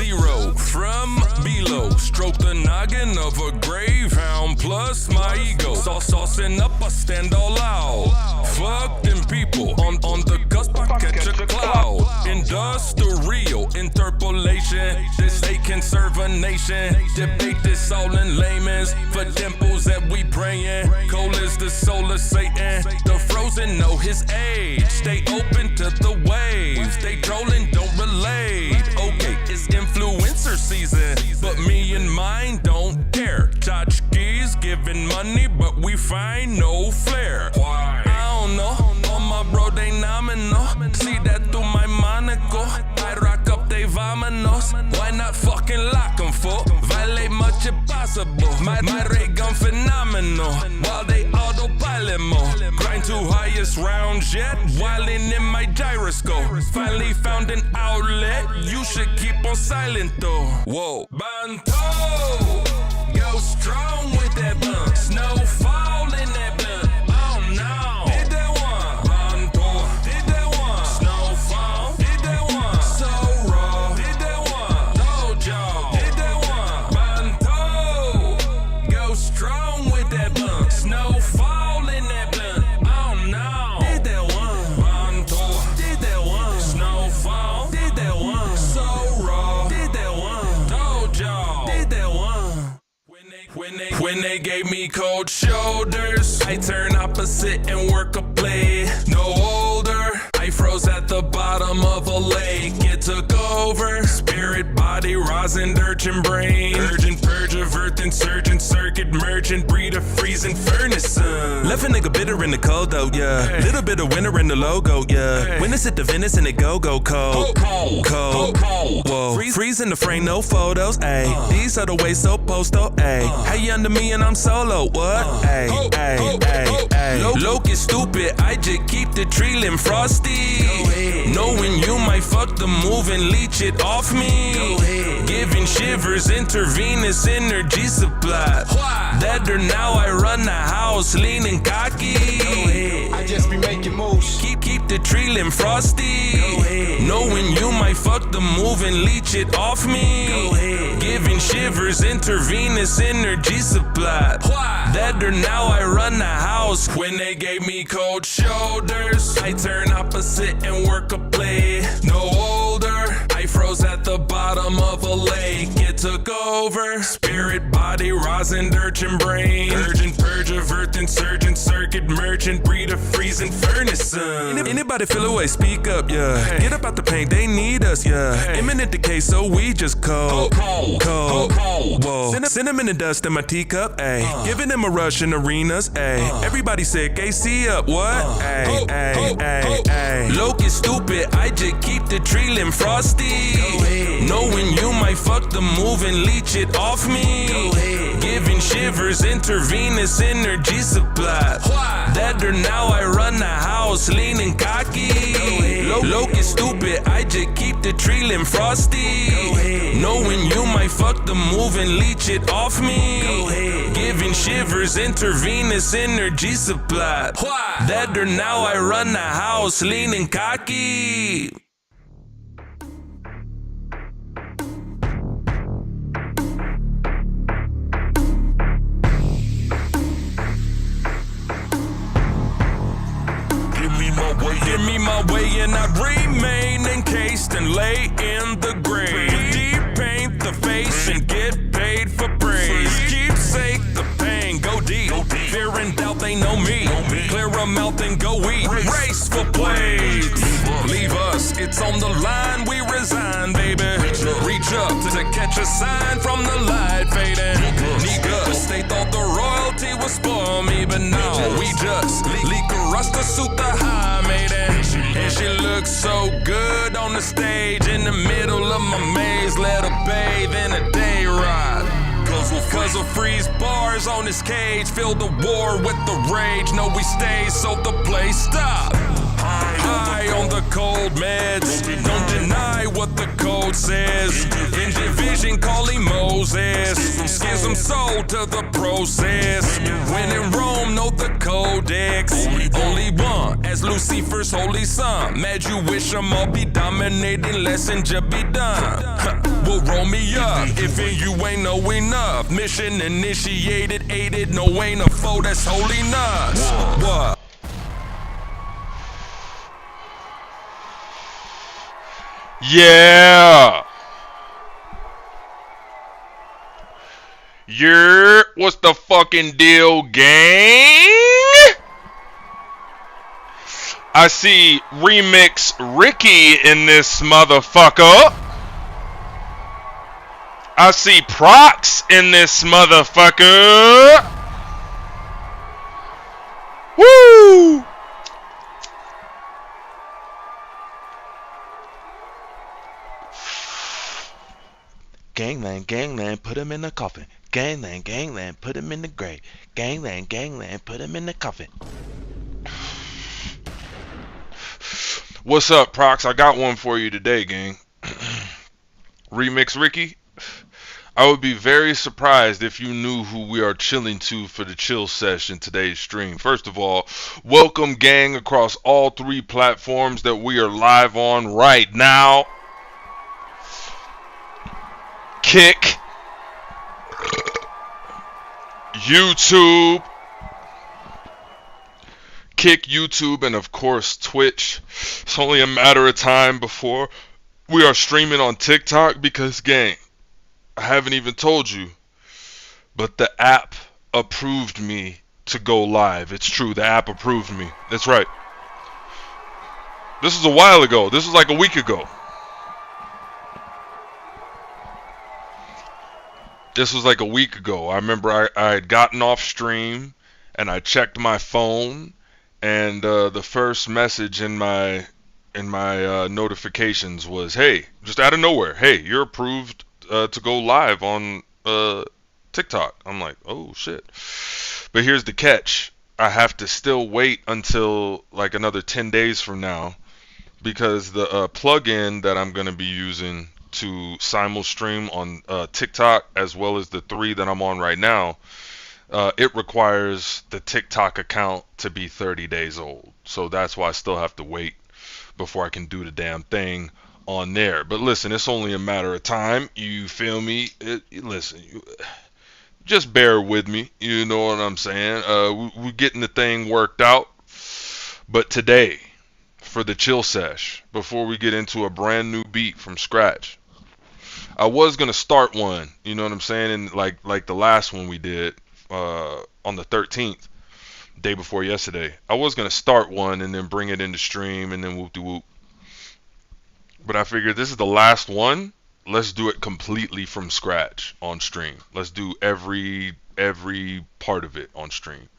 zero from below. Stroke the noggin of a greyhound plus my ego. Saucing up, I stand all out. Fuck them people on the cusp, I catch a cloud. Industrial interpolation. This hate can serve a nation. Debate this all in layman's. For dimples that we prayin'. Cold is the soul of Satan. The frozen know his age. Stay open to the waves. They trolling, don't relate. Okay, it's influencer season, but me and mine don't care. Tchotchkes giving money, but we find no flair. Why? I don't know. On my bro, they nominal. See that through my monocle. I rock up they vamonos. Why not fucking lock them, fool? Violate much impossible. My ray gun phenomenal. While they autopilot more. Grind to highest rounds yet. Wildin' in my gyroscope. Finally found an outlet. You should keep on silent though. Whoa. Banto. Go strong with that blunt. Snowfall in that blunt. Oh no. Did that one. Banto. Did that one. Snowfall. Did that one. So raw. Did that one. Dojo. Did that one. Banto. Go strong with that blunt. Snowfall in that blunt. Oh no. Did that one. Banto. Did that one. Snowfall. Did that one. So raw. Did that one. Dojo. Did that one. When they gave me cold shoulders, I turn opposite and work a play. No older, I froze at the bottom of a lake. It took over, spirit, body, rosin, urchin brain. Urgent purge of earth, insurgent circuit, merchant, breed of freezing furnace. Left a nigga bitter in the cold though, yeah. Hey. Little bit of winter in the logo, yeah. Hey. When it's at the Venice and it go cold. Cold. Whoa. Freeze in the frame, no photos, ayy. These are the ways so postal, ayy. How you under me and I'm solo, what? Ayy. Locust stupid, I just keep the tree limb frosty. Knowing you might fuck the move and leech it off me. Giving shivers, intravenous energy supply. That or now I run the house, leaning cocky. I just be making moves. Keep the tree limb frosty. Knowing you might fuck the move and leech it off me. Giving shivers, intravenous energy supply. That or now I run the house. When they gave me cold shoulders, I turn opposite and work a play. No older, I froze at the bottom of a lake. It took over, spirit, body, rosin, urchin brain. Urgent purge of earth, insurgent circuit, merchant, breed of freezing furnace. Anybody feel away, speak up, yeah. Hey. Get up out the paint, they need us, yeah. Hey. Imminent decay, so we just cold. Whoa. Send them in the dust in my teacup, ayy. Giving them a rush in arenas, ayy. Everybody sick, AC up, what? Ayy. Locust stupid, I just keep the tree limb frosty. Knowing you might fuck the move and leech it off me. Giving shivers, intravenous energy supply. That or now I run the house, leaning cocky. Locust stupid, I just keep the tree limb frosty. Knowing you might fuck the move and leech it off me. Giving shivers, intravenous energy supply. That or now I run the house, leaning cocky. Give me my way and I remain encased and lay in the grave. Deep paint the face and get paid for praise. Keepsake the pain, go deep. Fear and doubt, they know me. Clear a mouth and go eat. Race for plays. Leave us, it's on the line, we resign, baby. Reach up to catch a sign from the light fading. Need us, they thought the royalty would spoil me, but no, we just leak a rust to suit the high maiden. And she looks so good on the stage in the middle of my maze. Let her bathe in a day ride. Cause of freeze bars on this cage. Fill the war with the rage. No, we stay, so the play stop. High on the cold meds. Don't deny what the code says. In division, call him Moses. Schism some soul to the process. When in Rome, know the codex. Only one, as Lucifer's holy son. Mad you wish them all be dominating, lesson just be done. Well, roll me up, if in you ain't know enough. Mission initiated, aided, no ain't a foe that's holy nuts. What? Yeah. What's the fucking deal, gang? I see Remix Ricky in this motherfucker. I see Prox in this motherfucker. Woo! Gangland, put him in the coffin. Gangland, put him in the grave. Gangland, put him in the coffin. What's up, Prox? I got one for you today, gang. Remix Ricky, I would be very surprised if you knew who we are chilling to for the chill session today's stream. First of all, welcome, gang, across all 3 platforms that we are live on right now. Kick, YouTube, and of course Twitch. It's only a matter of time before we are streaming on TikTok because, gang, I haven't even told you, but the app approved me to go live. It's true, the app approved me. That's right. This was a while ago. This was like a week ago. I remember I had gotten off stream and I checked my phone, and the first message in my notifications was, hey, just out of nowhere, hey, you're approved to go live on TikTok. I'm like, oh shit. But here's the catch. I have to still wait until like another 10 days from now, because the plugin that I'm going to be using to simul stream on TikTok, as well as the 3 that I'm on right now, it requires the TikTok account to be 30 days old. So that's why I still have to wait before I can do the damn thing on there. But listen, it's only a matter of time. You feel me? Just bear with me. You know what I'm saying? We're getting the thing worked out. But today, for the chill sesh, before we get into a brand new beat from scratch, I was gonna start one, you know what I'm saying, and like the last one we did on the 13th, day before yesterday. I was gonna start one and then bring it into stream and then whoop-de-whoop. But I figured this is the last one. Let's do it completely from scratch on stream. Let's do every part of it on stream.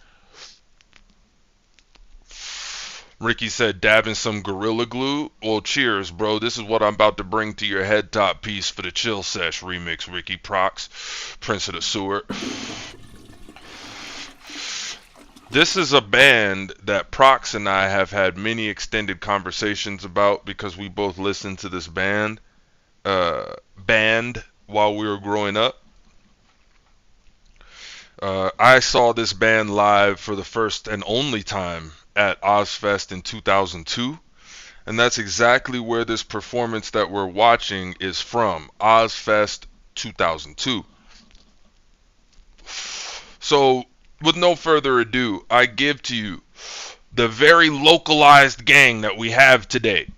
Ricky said, dabbing some Gorilla Glue. Well, cheers, bro. This is what I'm about to bring to your head top piece for the chill sesh remix. Ricky Prox, Prince of the Sewer. This is a band that Prox and I have had many extended conversations about because we both listened to this band while we were growing up. I saw this band live for the first and only time at Ozzfest in 2002, and that's exactly where this performance that we're watching is from, Ozzfest 2002. So, with no further ado, I give to you the very localized gang that we have today.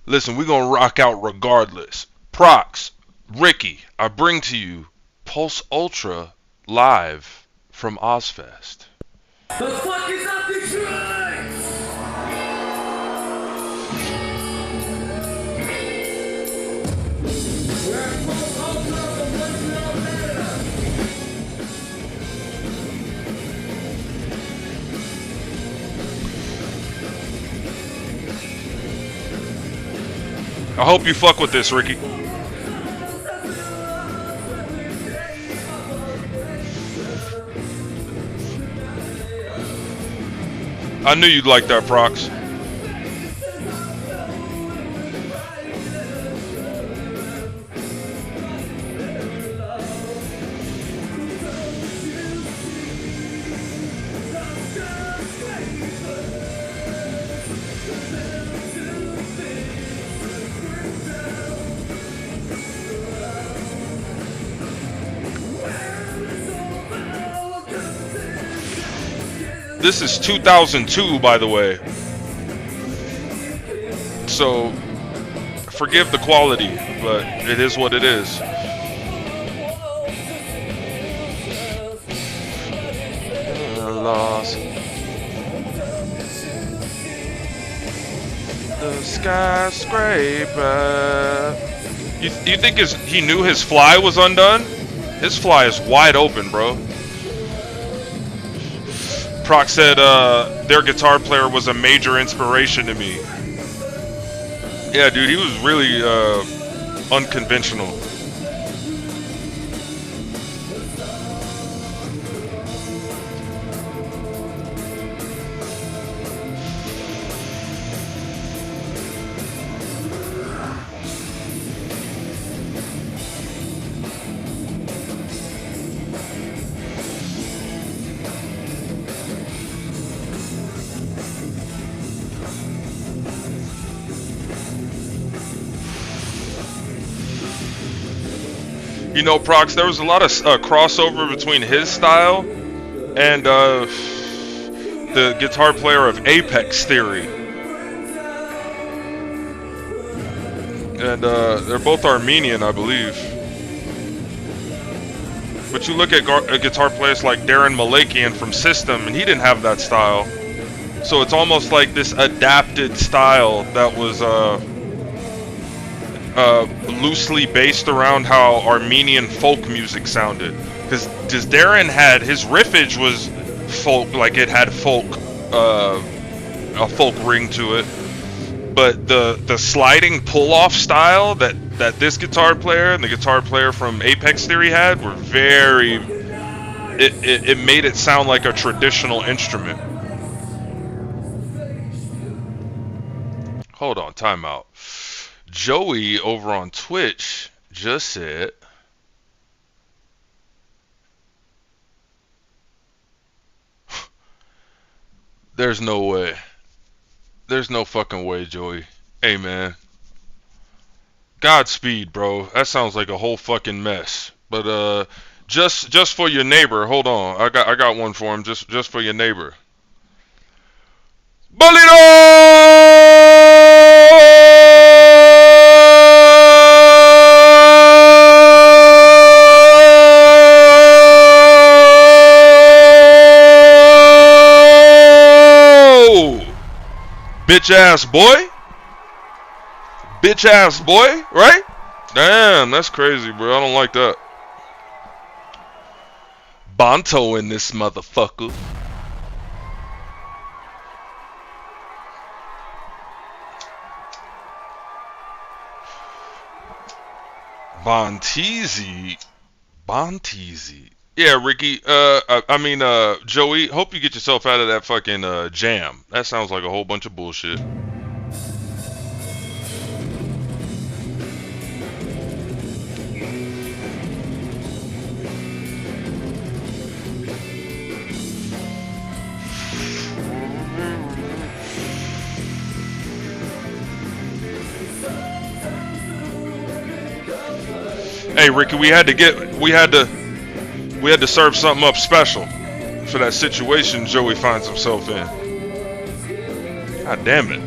Listen, we're gonna rock out regardless. Prox, Ricky, I bring to you Pulse Ultra live from Ozzfest. The fuck is up, Detroit? I hope you fuck with this, Ricky. I knew you'd like that, Prox. This is 2002, by the way. So, forgive the quality, but it is what it is. Lost the skyscraper. You think he knew his fly was undone? His fly is wide open, bro. Proc said their guitar player was a major inspiration to me. Yeah, dude, he was really unconventional. You know, Prox, there was a lot of crossover between his style and the guitar player of Apex Theory. And they're both Armenian, I believe. But you look at guitar players like Darren Malakian from System, and he didn't have that style. So it's almost like this adapted style that was loosely based around how Armenian folk music sounded, because Darren had his riffage was folk, like it had folk, a folk ring to it, but the sliding pull-off style that this guitar player and the guitar player from Apex Theory had were very, it made it sound like a traditional instrument. Hold on, timeout. Joey over on Twitch just said, there's no way. There's no fucking way, Joey. Hey, man. Godspeed, bro. That sounds like a whole fucking mess. But just for your neighbor, hold on. I got one for him just for your neighbor. Bitch ass boy? Bitch ass boy, right? Damn, that's crazy, bro. I don't like that. Bonto in this motherfucker. Bonteezy. Yeah, Ricky. I mean, Joey. Hope you get yourself out of that fucking jam. That sounds like a whole bunch of bullshit. Hey, Ricky, we had to serve something up special for that situation Joey finds himself in. God damn it.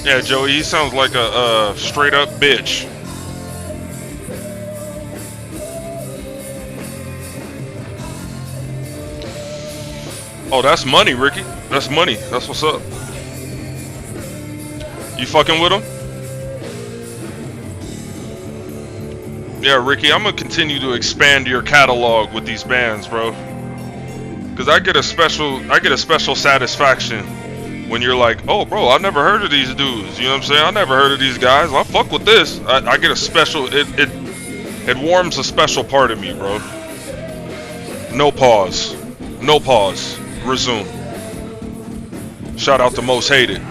Yeah, Joey, he sounds like a straight up bitch. Oh, that's money, Ricky. That's money. That's what's up. You fucking with him? Yeah, Ricky, I'm gonna continue to expand your catalog with these bands, bro. Cause I get a special satisfaction when you're like, oh, bro, I've never heard of these dudes. You know what I'm saying? I never heard of these guys. Well, I fuck with this. I get a special. It warms a special part of me, bro. No pause. No pause. Resume. Shout out to Most Hated.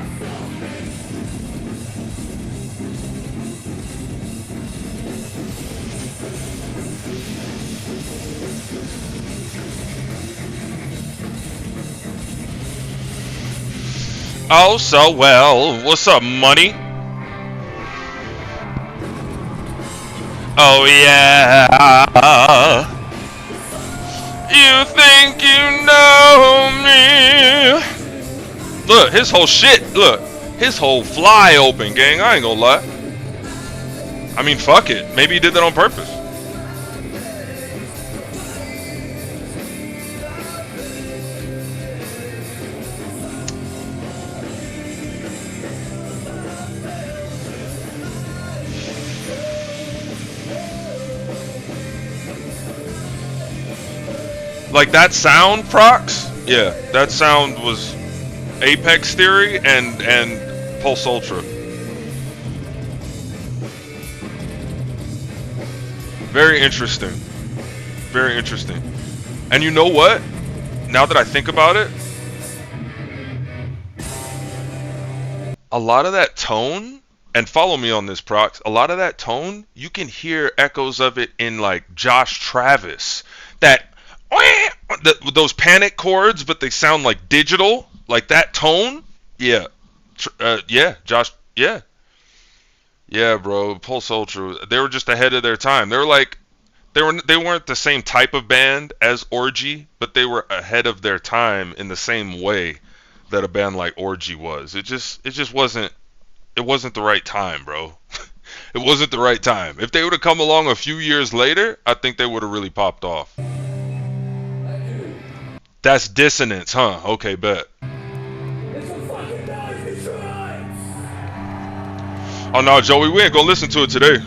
Oh, so well. What's up, money? Oh, yeah. You think you know me? Look, his whole shit. Look, his whole fly open, gang. I ain't gonna lie. I mean, fuck it. Maybe he did that on purpose. Like that sound, Prox? Yeah, that sound was Apex Theory and Pulse Ultra. Very interesting. Very interesting. And you know what? Now that I think about it, a lot of that tone, and follow me on this, Prox, a lot of that tone, you can hear echoes of it in like Josh Travis. That those panic chords, but they sound like digital, like that tone. Yeah, yeah, Josh. Yeah, bro. Pulse Ultra. They were just ahead of their time. They were like, they weren't the same type of band as Orgy, but they were ahead of their time in the same way that a band like Orgy was. It just wasn't. It wasn't the right time, bro. It wasn't the right time. If they would have come along a few years later, I think they would have really popped off. That's Dissonance, huh? Okay, bet. Oh no, Joey, we ain't gonna listen to it today.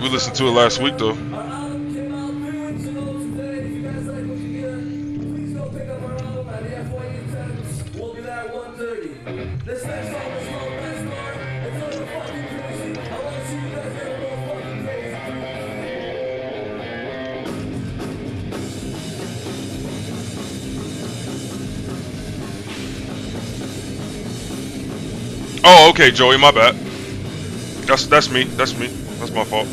We listened to it last week, though. Oh, okay, Joey, my bad. That's me. That's me. That's my fault.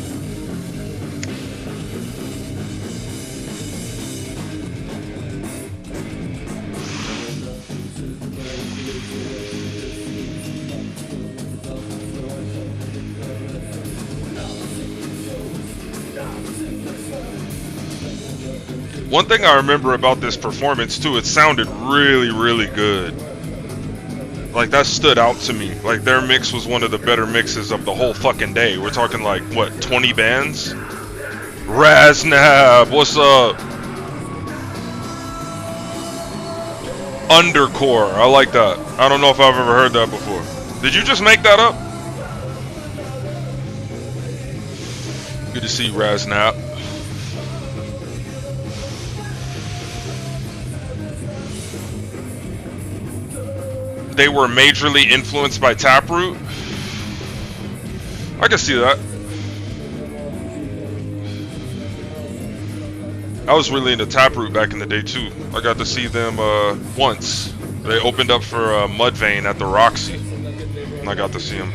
One thing I remember about this performance too, it sounded really, really good. Like, that stood out to me. Like, their mix was one of the better mixes of the whole fucking day. We're talking like, what, 20 bands? Raznab, what's up? Undercore, I like that. I don't know if I've ever heard that before. Did you just make that up? Good to see you, Raznab. They were majorly influenced by Taproot. I can see that. I was really into Taproot back in the day too. I got to see them once. They opened up for Mudvayne at the Roxy, and I got to see them.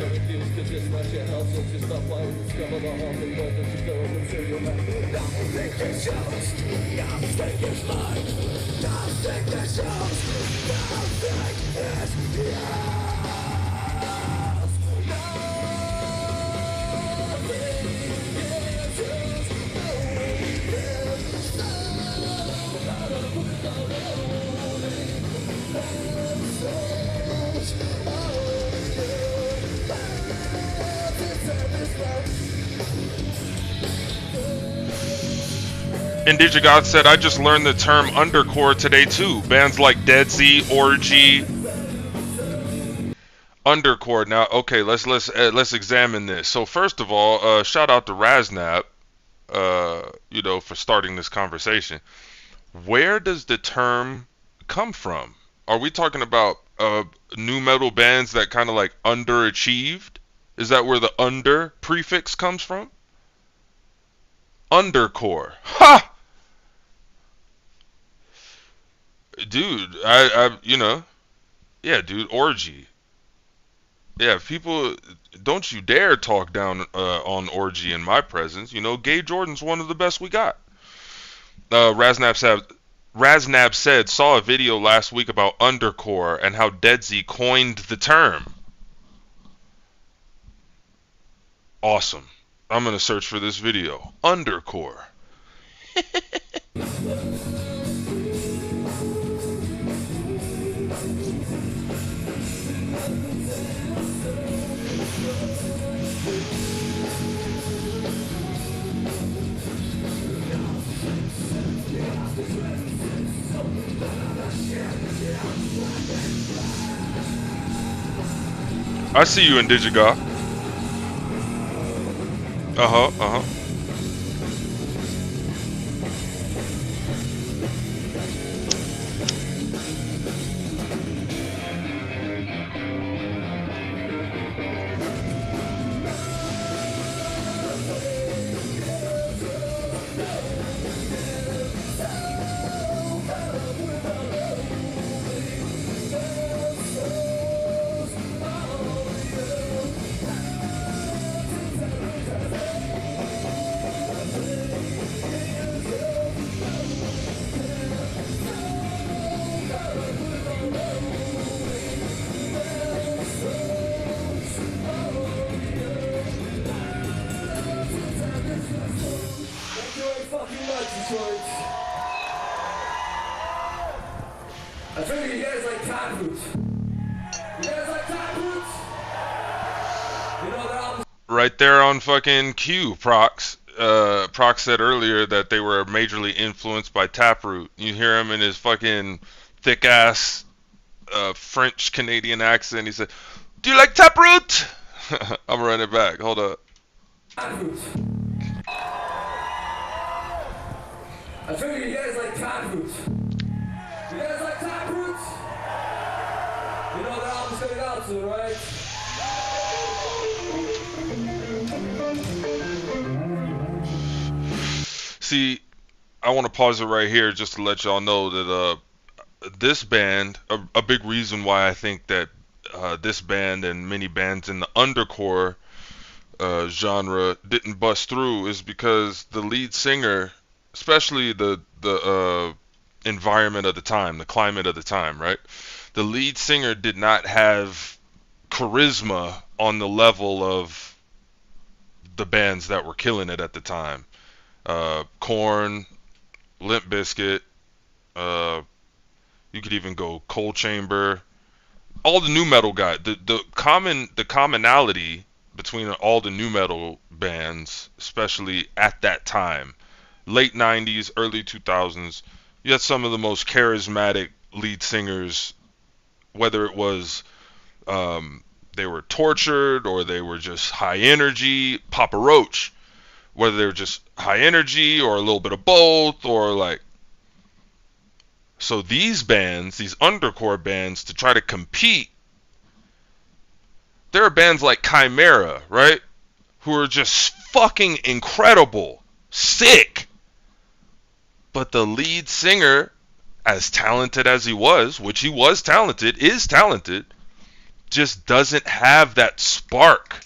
And DigiGod said, I just learned the term undercore today too. Bands like Dead Z, Orgy, undercore. Now, okay, let's examine this. So first of all, shout out to Raznap, for starting this conversation. Where does the term come from? Are we talking about new metal bands that kind of like underachieved? Is that where the under prefix comes from? Undercore. Ha! Dude, yeah, dude, Orgy. Yeah, people, don't you dare talk down on Orgy in my presence. Gay Jordan's one of the best we got. Raznab said, saw a video last week about undercore and how Dead Z coined the term. Awesome. I'm going to search for this video. Undercore. I see you in DigiGod. Uh-huh. I figured you guys like Taproot. You guys like Taproot? That album. Right there on fucking cue, Prox. Prox said earlier that they were majorly influenced by Taproot. You hear him in his fucking thick ass French Canadian accent. He said, "Do you like Taproot?" I'm running back. Hold up. Taproot. I figured you guys like Taproot. You guys like Taproot? That album's coming out soon, right? See, I want to pause it right here just to let y'all know that this band, a big reason why I think that this band and many bands in the undercore genre didn't bust through is because the lead singer, especially the environment of the time, the climate of the time, right? The lead singer did not have charisma on the level of the bands that were killing it at the time. Korn, Limp Bizkit, you could even go Cold Chamber, all the new metal guys. The commonality between all the new metal bands, especially at that time, late 90s, early 2000s, you had some of the most charismatic lead singers, whether it was they were tortured or they were just high energy. Papa Roach, whether they were just high energy or a little bit of both, or like. So these bands, these undercore bands, to try to compete, there are bands like Chimera, right, who are just fucking incredible, sick. But the lead singer, as talented as he was, which he was talented, is talented, just doesn't have that spark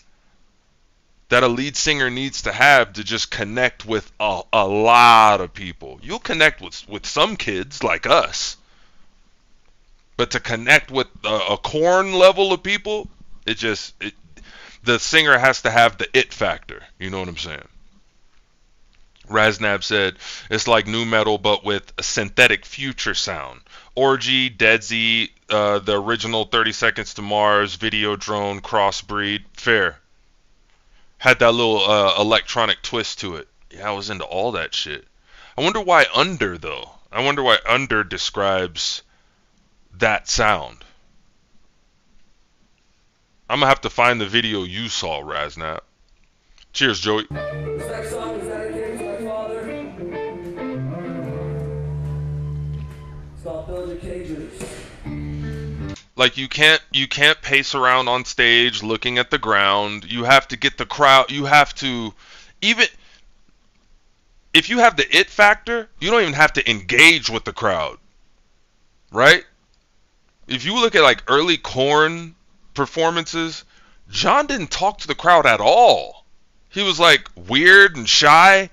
that a lead singer needs to have to just connect with a lot of people. You'll connect with some kids like us, but to connect with a Korn level of people, the singer has to have the it factor. You know what I'm saying? Raznab said, it's like new metal, but with a synthetic future sound. Orgy, Dead Z, the original 30 Seconds to Mars, Videodrone, Crossbreed, fair. Had that little electronic twist to it. Yeah, I was into all that shit. I wonder why under, though. I wonder why under describes that sound. I'm gonna have to find the video you saw, Raznap. Cheers, Joey. This next song is dedicated to my father. It's called Build Your Cages. Like you can't pace around on stage looking at the ground. You have to get the crowd. You have to, even if you have the it factor, you don't even have to engage with the crowd, right? If you look at like early Korn performances, John didn't talk to the crowd at all. He was like weird and shy,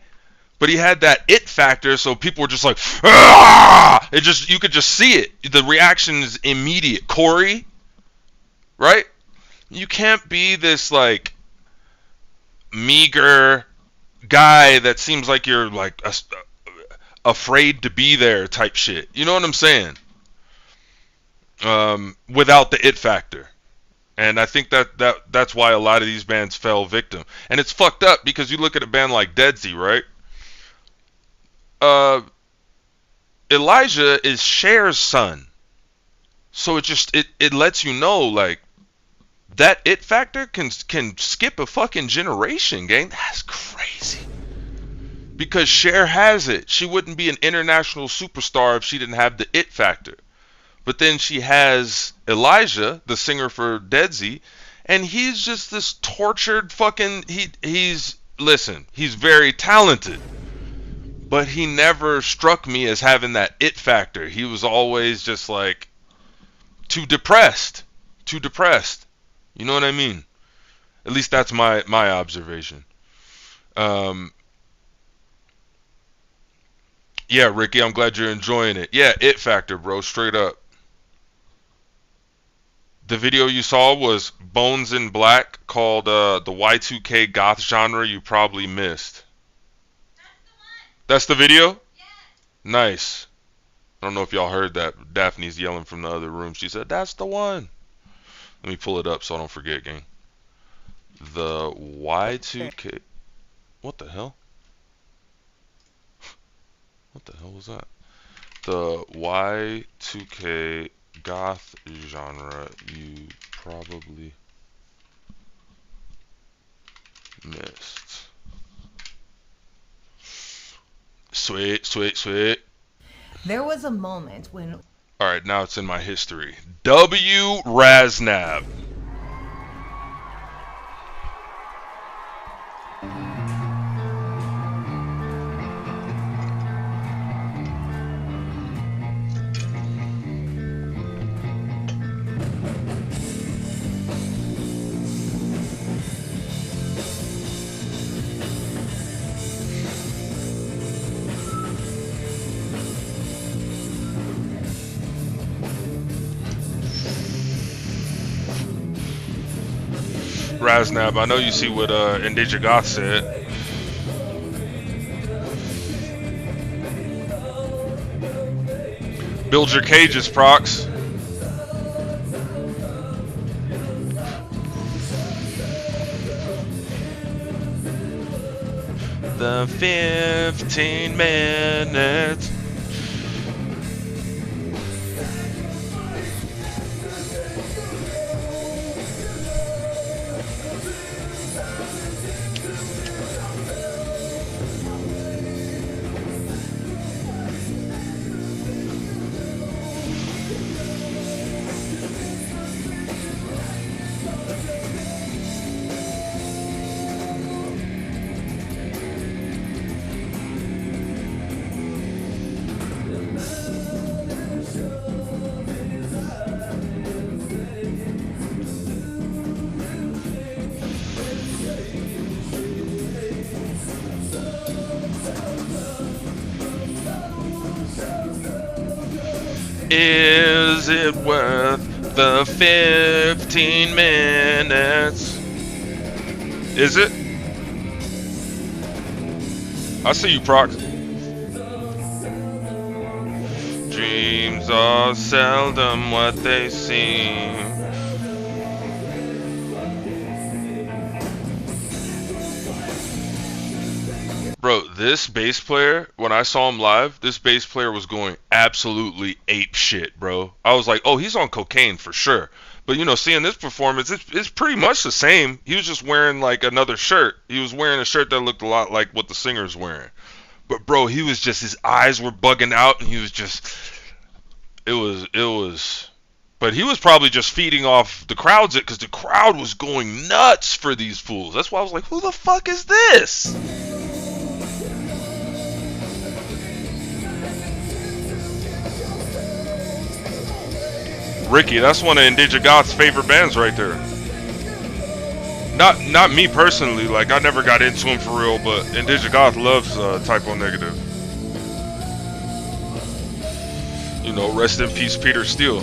but he had that it factor, so people were just like, ah! You could just see it. The reaction is immediate. Corey, right? You can't be this like meager guy that seems like you're like afraid to be there type shit. You know what I'm saying? Without the it factor. And I think that's why a lot of these bands fell victim. And it's fucked up because you look at a band like Dead Z, right? Elijah is Cher's son. So it lets you know like that it factor can skip a fucking generation, gang. That's crazy. Because Cher has it. She wouldn't be an international superstar if she didn't have the it factor. But then she has Elijah, the singer for Dead Z, and he's just this tortured fucking he's very talented. But he never struck me as having that it factor. He was always just like too depressed. You know what I mean? At least that's my observation. Yeah, Ricky, I'm glad you're enjoying it. Yeah, it factor, bro, straight up. The video you saw was Bones in Black, called the Y2K goth genre you probably missed. That's the video? Yeah. Nice. I don't know if y'all heard that. Daphne's yelling from the other room. She said, that's the one. Let me pull it up so I don't forget, gang. The Y2K. What the hell? What the hell was that? The Y2K goth genre you probably missed. Sweet. There was a moment when... Alright, now it's in my history. W. Raznab. Raznab, I know you see what Indeja Goth said. Build your cages, Prox. The 15 minutes. Is it worth the 15 minutes? Is it? I see you, Prox. Dreams are seldom what they seem. Bro, this bass player, when I saw him live, this bass player was going absolutely ape shit, bro. I was like, oh, he's on cocaine for sure. But, you know, seeing this performance, it's pretty much the same. He was just wearing, like, another shirt. He was wearing a shirt that looked a lot like what the singer's wearing. But, bro, he was just, his eyes were bugging out, and he was just, it was, but he was probably just feeding off the crowds, because the crowd was going nuts for these fools. That's why I was like, who the fuck is this? Ricky, that's one of Indigia Goth's favorite bands right there. Not me personally, like I never got into him for real, but Indigia Goth loves Type O Negative. You know, rest in peace, Peter Steele.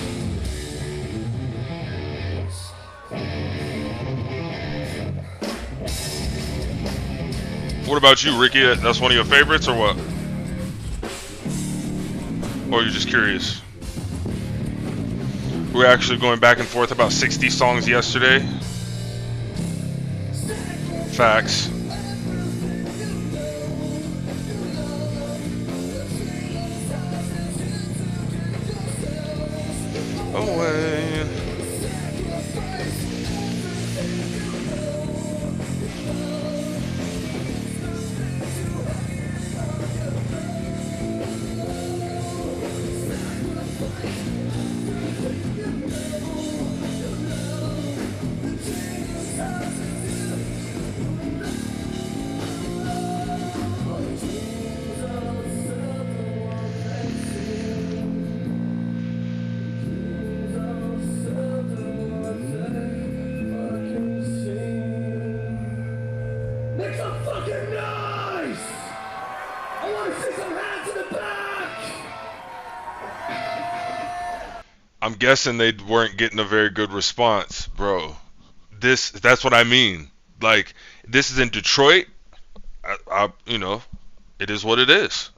What about you, Ricky? That's one of your favorites, or what? Or are you just curious? We were actually going back and forth about 60 songs yesterday. Facts. Away. Make some fucking noise! I want to see some hands in the back! I'm guessing they weren't getting a very good response, bro. That's what I mean. Like, this is in Detroit. You know, it is what it is.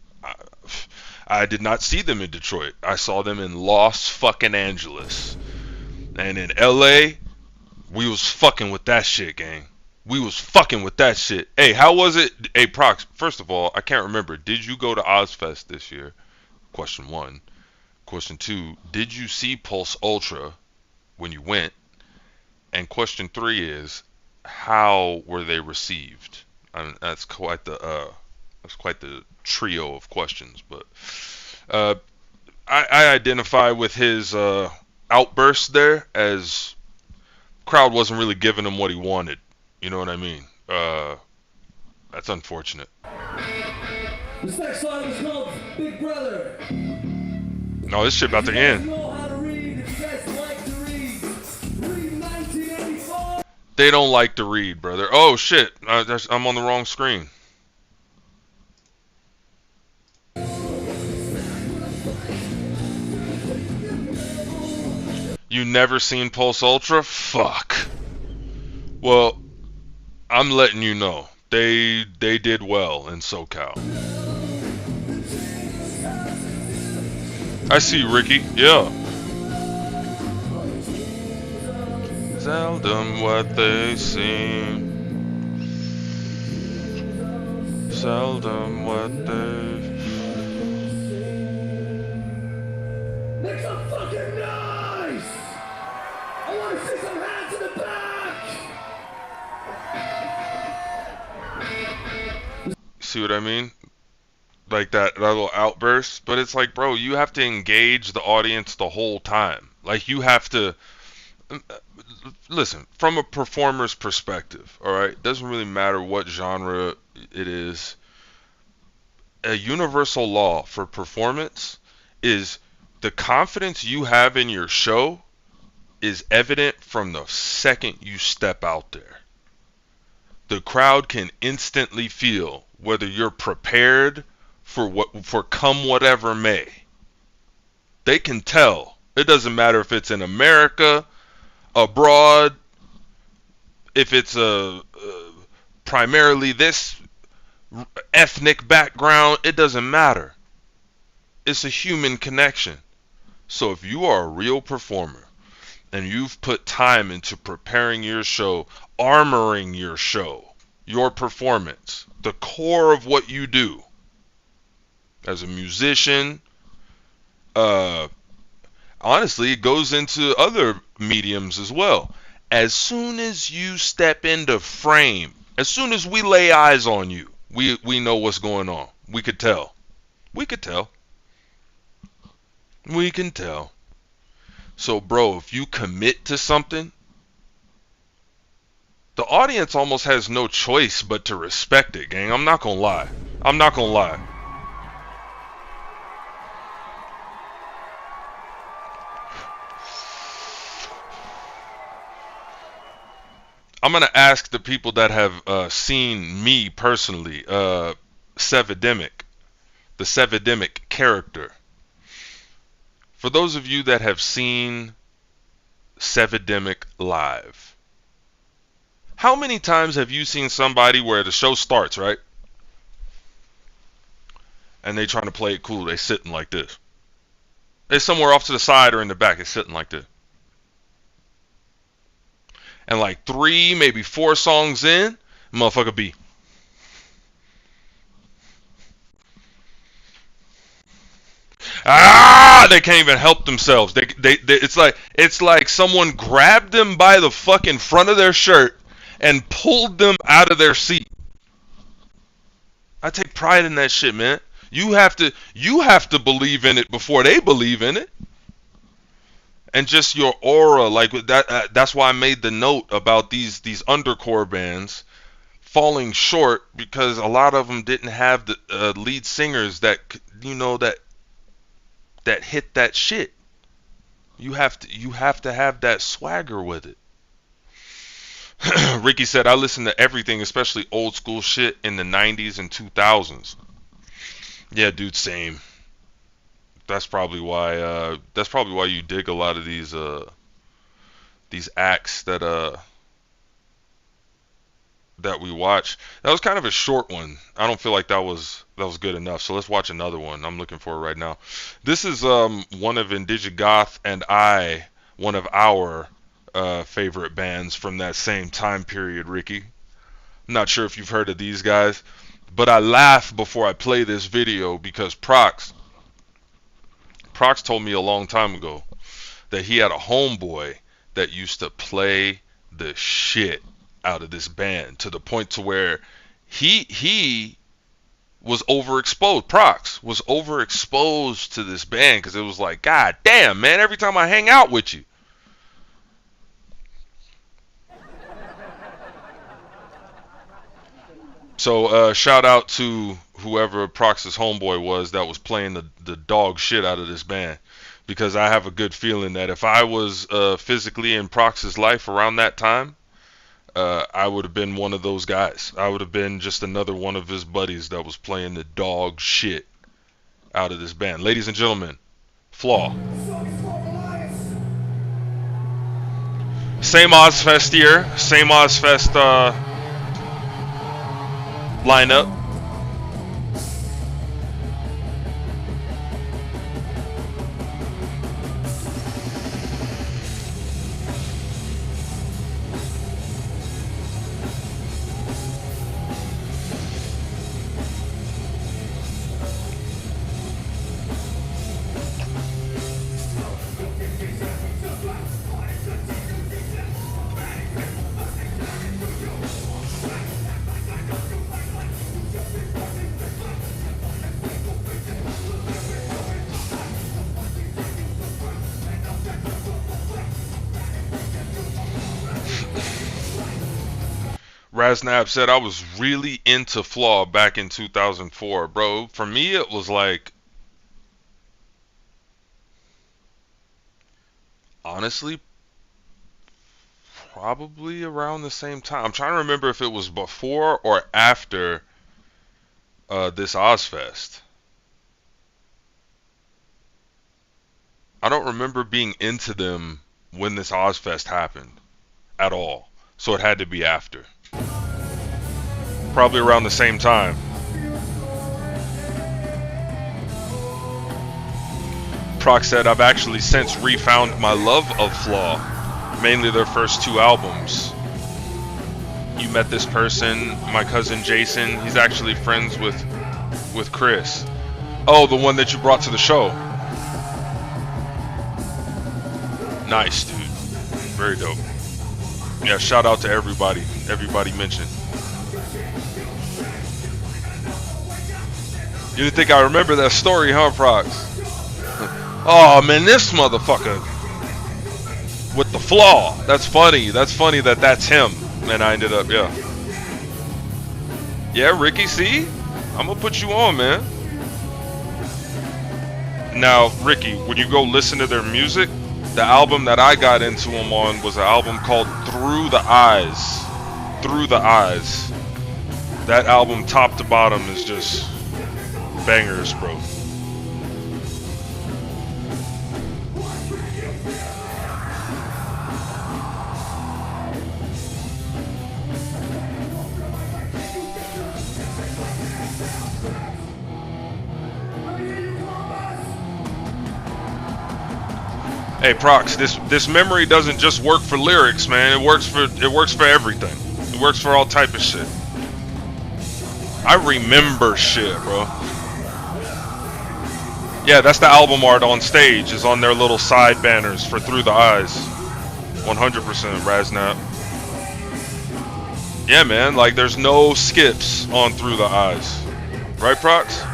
I did not see them in Detroit. I saw them in Los fucking Angeles. And in LA, we was fucking with that shit, gang. We was fucking with that shit. Hey, how was it? Hey, Prox, first of all, I can't remember. Did you go to Ozfest this year? Question 1. Question 2, did you see Pulse Ultra when you went? And question 3 is, how were they received? That's quite the trio of questions. But I identify with his outburst there as crowd wasn't really giving him what he wanted. You know what I mean? That's unfortunate. This next song is called Big Brother. No, this shit about to end. They don't like to read, brother. Oh shit, I'm on the wrong screen. You never seen Pulse Ultra? Fuck. Well, I'm letting you know. They did well in SoCal. I see, Ricky. Yeah. Seldom what they seem. Seldom what they. Make some fucking noise! I want to see some hands in the back! See what I mean? Like that little outburst. But it's like, bro, you have to engage the audience the whole time. Like, you have to. Listen, from a performer's perspective, alright? Doesn't really matter what genre it is. A universal law for performance is the confidence you have in your show is evident from the second you step out there. The crowd can instantly feel whether you're prepared for come whatever may. They can tell. It doesn't matter if it's in America, abroad, if it's primarily this ethnic background, it doesn't matter. It's a human connection. So if you are a real performer and you've put time into preparing your show, armoring your show, your performance, the core of what you do as a musician. Honestly, it goes into other mediums as well. As soon as you step into frame, as soon as we lay eyes on you, we know what's going on. We could tell. We could tell. We can tell. So, bro, if you commit to something, the audience almost has no choice but to respect it, gang. I'm not gonna lie. I'm not gonna lie. I'm gonna ask the people that have seen me personally, Sevidemic, the Sevidemic character. For those of you that have seen Sevidemic live, how many times have you seen somebody where the show starts, right? And they trying to play it cool, they sitting like this. They're somewhere off to the side or in the back, it's sitting like this. And like 3, maybe 4 songs in, motherfucker B. They can't even help themselves. It's like someone grabbed them by the fucking front of their shirt and pulled them out of their seat. I take pride in that shit, man. You have to believe in it before they believe in it. And just your aura, like that. That's why I made the note about these undercore bands falling short, because a lot of them didn't have the lead singers that that hit that shit. You have to have that swagger with it. Ricky said, I listen to everything, especially old school shit in the 90s and 2000s. Yeah, dude, same. That's probably why you dig a lot of these acts that we watch. That was kind of a short one. I don't feel like that was good enough. So let's watch another one. I'm looking for it right now. This is one of Indigigoth and one of our favorite bands from that same time period, Ricky. I'm not sure if you've heard of these guys, but I laugh before I play this video because Prox told me a long time ago that he had a homeboy that used to play the shit out of this band to the point to where he was overexposed. Prox was overexposed to this band because it was like, God damn, man, every time I hang out with you. So shout out to whoever Prox's homeboy was that was playing the dog shit out of this band, because I have a good feeling that if I was physically in Prox's life around that time, I would have been one of those guys. I would have been just another one of his buddies that was playing the dog shit out of this band. Ladies and gentlemen, Flaw. Same Ozfest year, same Ozfest lineup. Raznab said, I was really into Flaw back in 2004. Bro, for me it was like, honestly, probably around the same time. I'm trying to remember if it was before or after this Ozfest. I don't remember being into them when this Ozfest happened at all. So it had to be after. Probably around the same time. Prox said, I've actually since refound my love of Flaw, mainly their first 2 albums. you met this person, my cousin Jason. He's actually friends with Chris. Oh, the one that you brought to the show. Nice, dude. Very dope. Yeah, shout out to everybody. Everybody mentioned. You didn't think I remember that story, huh, Prox? Oh, man, this motherfucker. With the flaw. That's funny. That's funny that that's him. And I ended up, yeah. Yeah, Ricky, see? I'm gonna put you on, man. Now, Ricky, when you go listen to their music, the album that I got into them on was an album called Through the Eyes. Through the Eyes. That album, top to bottom, is just bangers, bro. Hey Prox, this memory doesn't just work for lyrics, man. It works for everything. It works for all type of shit. I remember shit, bro. Yeah, that's the album art on stage. Is on their little side banners for Through the Eyes. 100% Raznap. Yeah, man. Like there's no skips on Through the Eyes, right, Prox?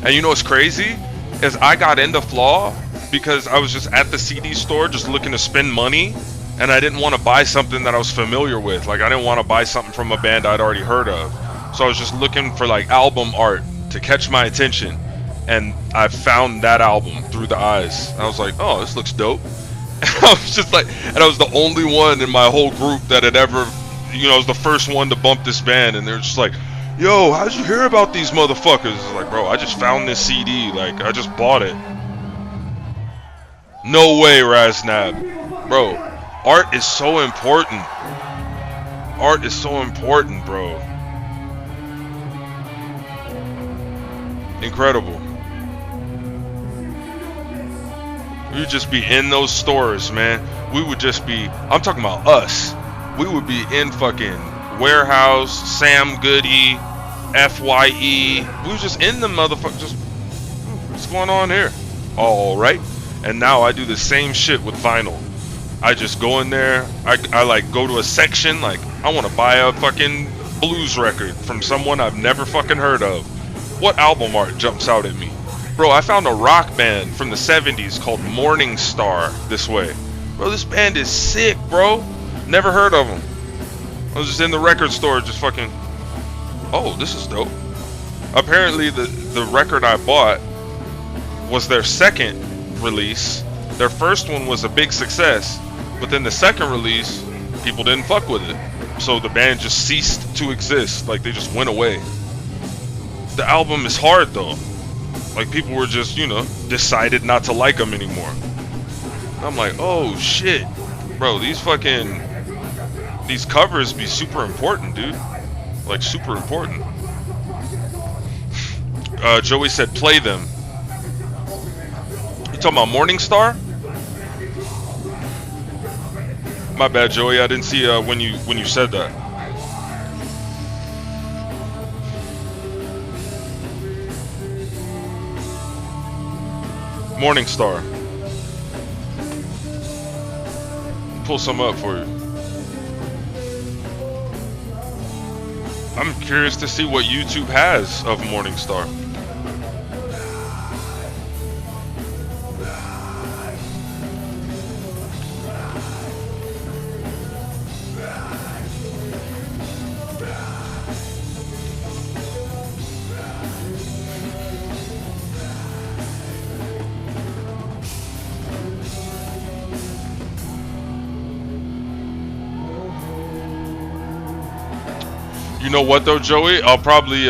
And you know what's crazy? Is I got into Flaw because I was just at the CD store just looking to spend money, and I didn't want to buy something that I was familiar with. Like I didn't want to buy something from a band I'd already heard of. So I was just looking for like album art to catch my attention, and I found that album, Through the Eyes. And I was like, oh, this looks dope. And I was just like, and I was the only one in my whole group that had ever, you know, I was the first one to bump this band, and they're just like, yo, how'd you hear about these motherfuckers? It's like, bro, I just found this CD. Like, I just bought it. No way, Raznab. Bro, art is so important. Art is so important, bro. Incredible. We would just be in those stores, man. We would just be, I'm talking about us. We would be in fucking Warehouse, Sam Goody, FYE. We was just in the motherfucker. Just, what's going on here? All right. And now I do the same shit with vinyl. I just go in there. I like go to a section. Like I want to buy a fucking blues record from someone I've never fucking heard of. What album art jumps out at me? Bro, I found a rock band from the 70s called Morning Star this way. Bro, this band is sick, bro. Never heard of them. I was just in the record store just fucking, oh, this is dope. Apparently the record I bought was their second release. Their first one was a big success, but then the second release, people didn't fuck with it. So the band just ceased to exist. Like they just went away. The album is hard though. Like people were just, you know, decided not to like them anymore. And I'm like, oh shit. Bro, these covers be super important, dude. Like super important. Joey said play them. You talking about Morning Star? My bad, Joey. I didn't see when you said that. Morning Star. Pull some up for you. I'm curious to see what YouTube has of Morning Star. You know what though, Joey? I'll probably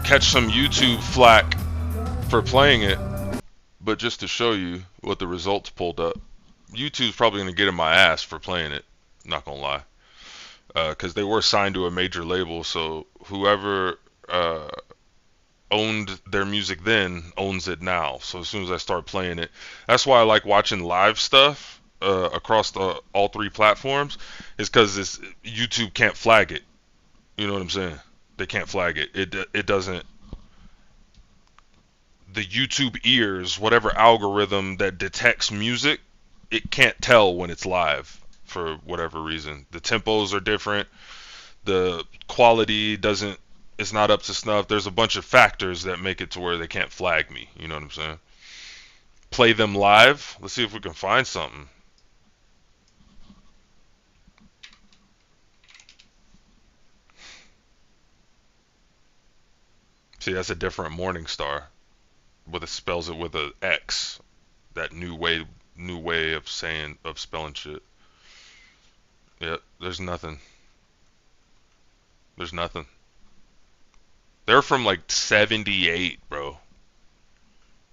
catch some YouTube flack for playing it, but just to show you what the results pulled up. YouTube's probably gonna get in my ass for playing it. Not gonna lie, because they were signed to a major label, so whoever owned their music then owns it now. So as soon as I start playing it, that's why I like watching live stuff, across all three platforms is because YouTube can't flag it. You know what I'm saying? They can't flag it. It doesn't. The YouTube ears, whatever algorithm that detects music, it can't tell when it's live for whatever reason. The tempos are different. The quality it's not up to snuff. There's a bunch of factors that make it to where they can't flag me. You know what I'm saying? Play them live. Let's see if we can find something. See, that's a different Morningstar. But it spells it with a X. That new way of spelling shit. Yep, there's nothing. There's nothing. They're from like 78, bro.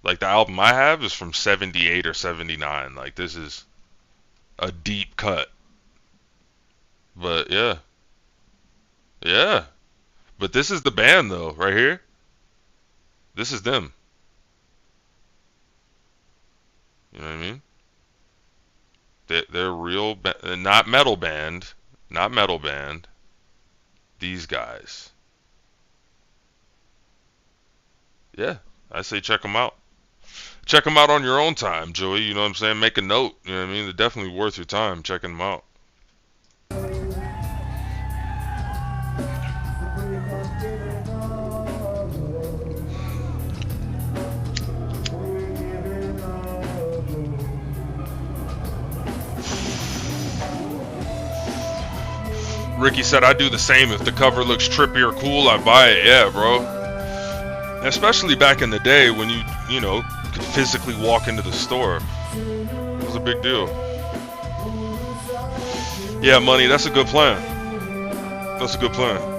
Like the album I have is from 78 or 79. Like this is a deep cut. But yeah. Yeah. But this is the band though, right here. This is them. You know what I mean? They're real, not metal band, not metal band. These guys. Yeah, I say check them out. Check them out on your own time, Joey. You know what I'm saying? Make a note. You know what I mean? They're definitely worth your time checking them out. Ricky said, I do the same. If the cover looks trippy or cool, I buy it. Yeah, bro. Especially back in the day when you know, could physically walk into the store. It was a big deal. Yeah, money, that's a good plan. That's a good plan.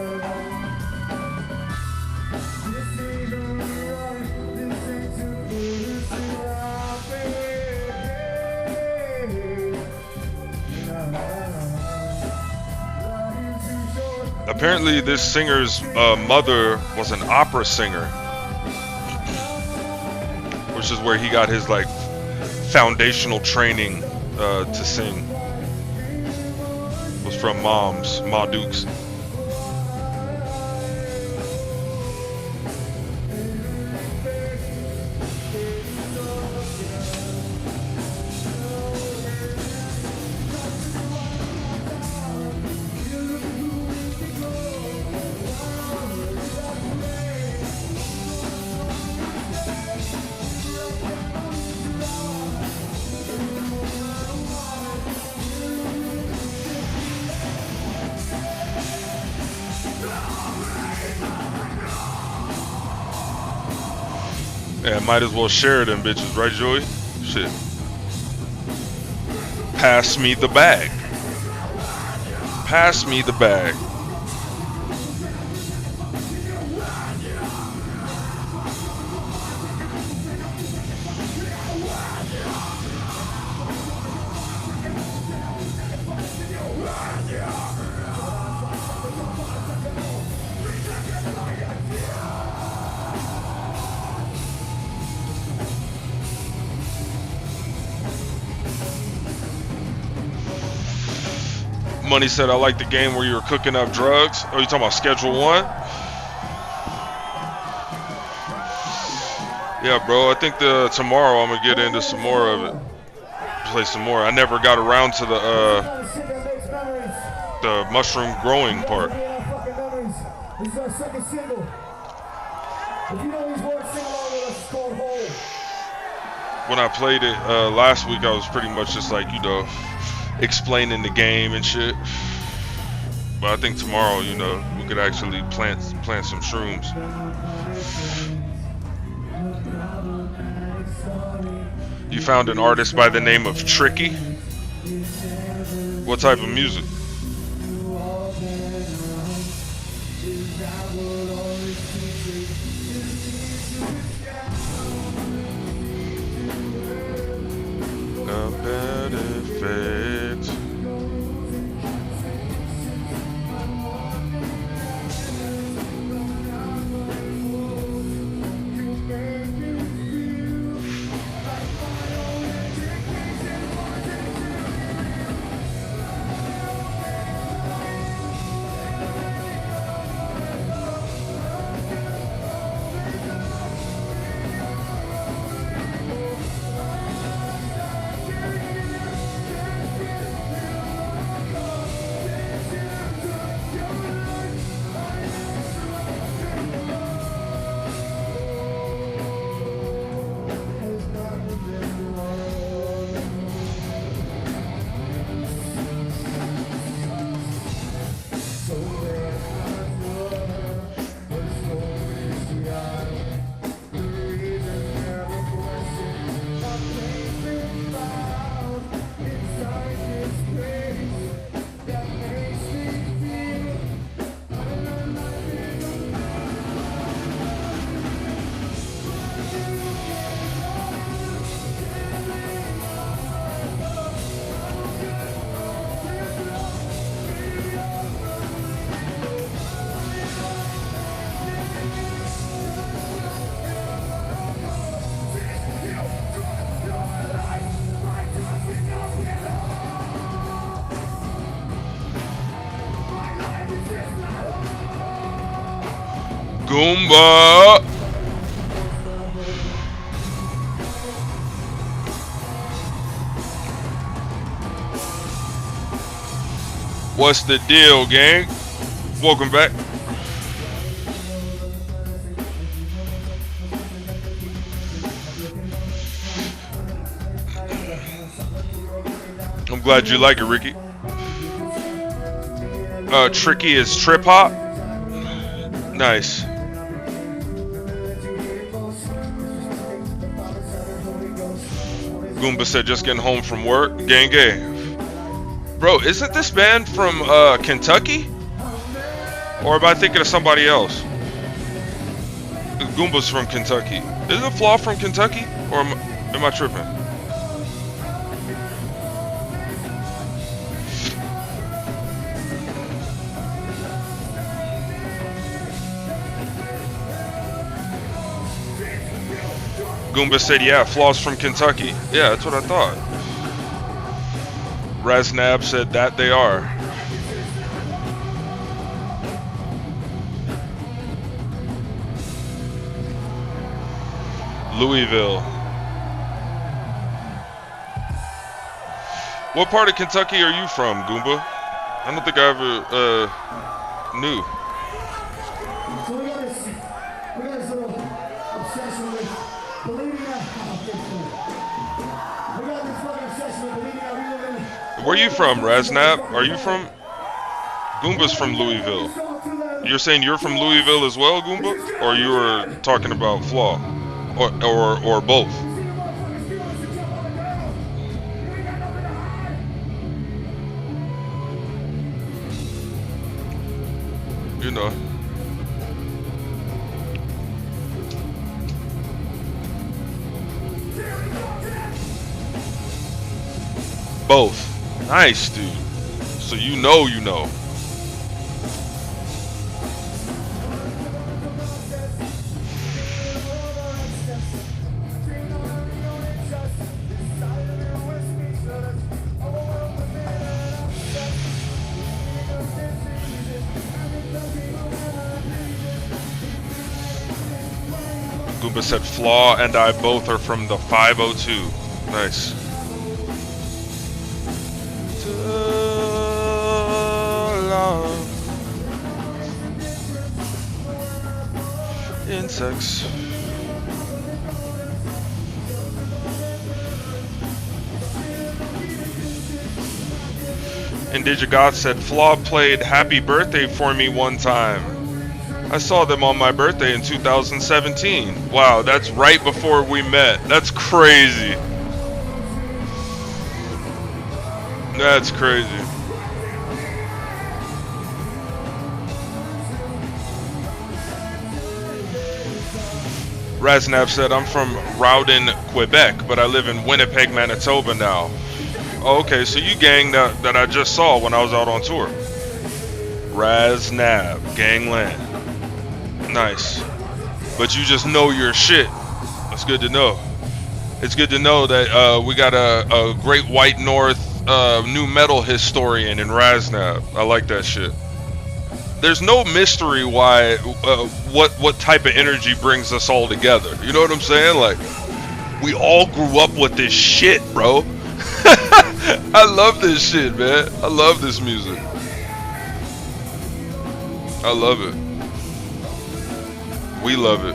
Apparently this singer's mother was an opera singer, which is where he got his like foundational training to sing. Was from Ma Dukes. Yeah, might as well share them bitches, right, Joey? Shit. Pass me the bag. Pass me the bag. Money said, I like the game where you were cooking up drugs. Oh, you talking about Schedule 1? Yeah, bro. I think tomorrow I'm going to get into some more of it. Play some more. I never got around to the mushroom growing part. This is our second single. If you know these words, sing along with us. It's called Hole. When I played it last week, I was pretty much just like, you know, explaining the game and shit. But I think tomorrow, you know, we could actually plant some shrooms. You found an artist by the name of Tricky? What type of music? A better fate. Goomba. What's the deal, gang? Welcome back. I'm glad you like it, Ricky. Tricky is trip hop. Nice. Goomba said just getting home from work. Gang gang. Bro, isn't this band from Kentucky? Or am I thinking of somebody else? Goomba's from Kentucky. Isn't Flaw from Kentucky? Or am I tripping? Goomba said, yeah, Flaw's from Kentucky. Yeah, that's what I thought. Raznab said that they are. Louisville. What part of Kentucky are you from, Goomba? I don't think I ever knew. So we got this little obsession with believing that. We got this fucking obsession with believing that we live in. Where are you from, Raznab? Are you from? Goomba's from Louisville. You're saying you're from Louisville as well, Goomba? Or you were talking about Flaw? Or both? You know. Both. Nice, dude. So you know. Goomba said Flaw and I both are from the 502. Nice. Insects. Indigigoth said Flaw played Happy Birthday for me one time. I saw them on my birthday in 2017. Wow, that's right before we met. That's crazy. That's crazy. Raznab said, I'm from Roudan, Quebec, but I live in Winnipeg, Manitoba now. Oh, okay, so you gang that I just saw when I was out on tour. Raznab, gangland. Nice. But you just know your shit. That's good to know. It's good to know that we got a great white north new metal historian in Raznab. I like that shit. There's no mystery why what type of energy brings us all together. You know what I'm saying? Like, we all grew up with this shit, bro. I love this shit, man. I love this music. I love it. We love it.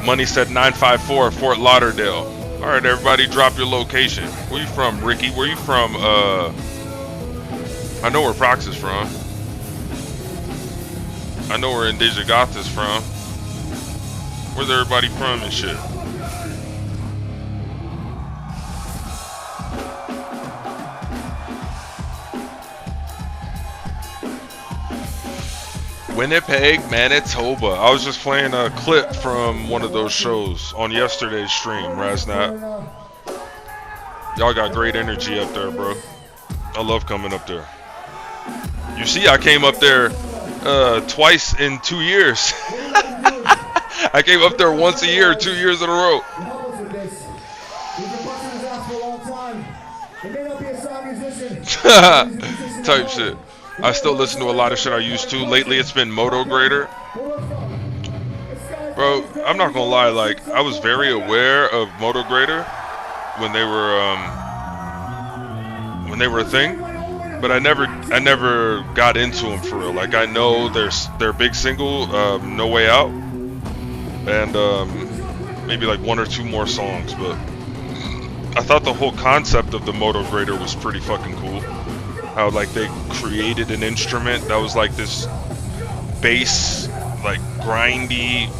Money said 954 Fort Lauderdale. All right, everybody, drop your location. Where you from, Ricky? Where you from? I know where Prox is from. I know where Indigigoth is from. Where's everybody from and shit? Winnipeg, Manitoba. I was just playing a clip from one of those shows on yesterday's stream, Raznab. Y'all got great energy up there, bro. I love coming up there. You see, I came up there twice in 2 years. I came up there once a year, 2 years in a row. Type shit. I still listen to a lot of shit I used to. Lately, it's been Moto Grader. Bro, I'm not gonna lie, like, I was very aware of Moto Grader when they were a thing, but I never got into them for real. Like, I know their big single, No Way Out, and maybe like one or two more songs, but I thought the whole concept of the Moto Grader was pretty fucking cool. How, like, they created an instrument that was like this bass, like, grindy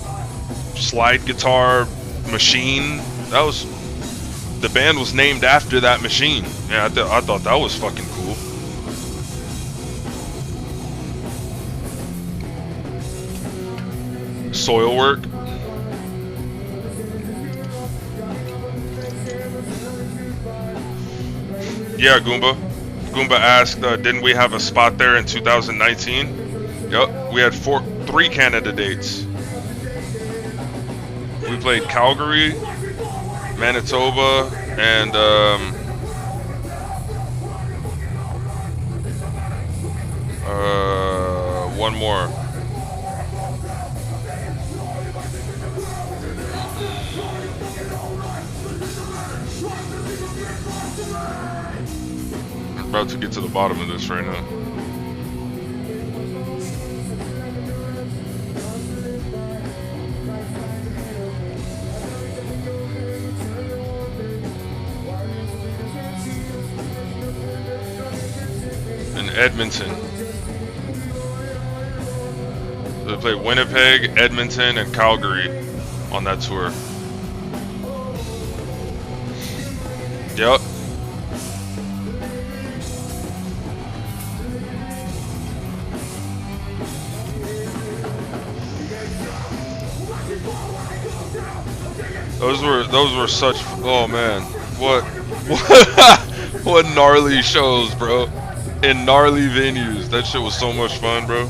slide guitar machine. The band was named after that machine. Yeah, I thought that was fucking cool. Soilwork. Yeah, Goomba. Goomba asked, didn't we have a spot there in 2019? Yup, we had 3 Canada dates. We played Calgary, Manitoba, and one more. I'm about to get to the bottom of this right now. In Edmonton. They played Winnipeg, Edmonton, and Calgary on that tour. Yep. Those were such, oh man, what gnarly shows, bro, in gnarly venues. That shit was so much fun, bro.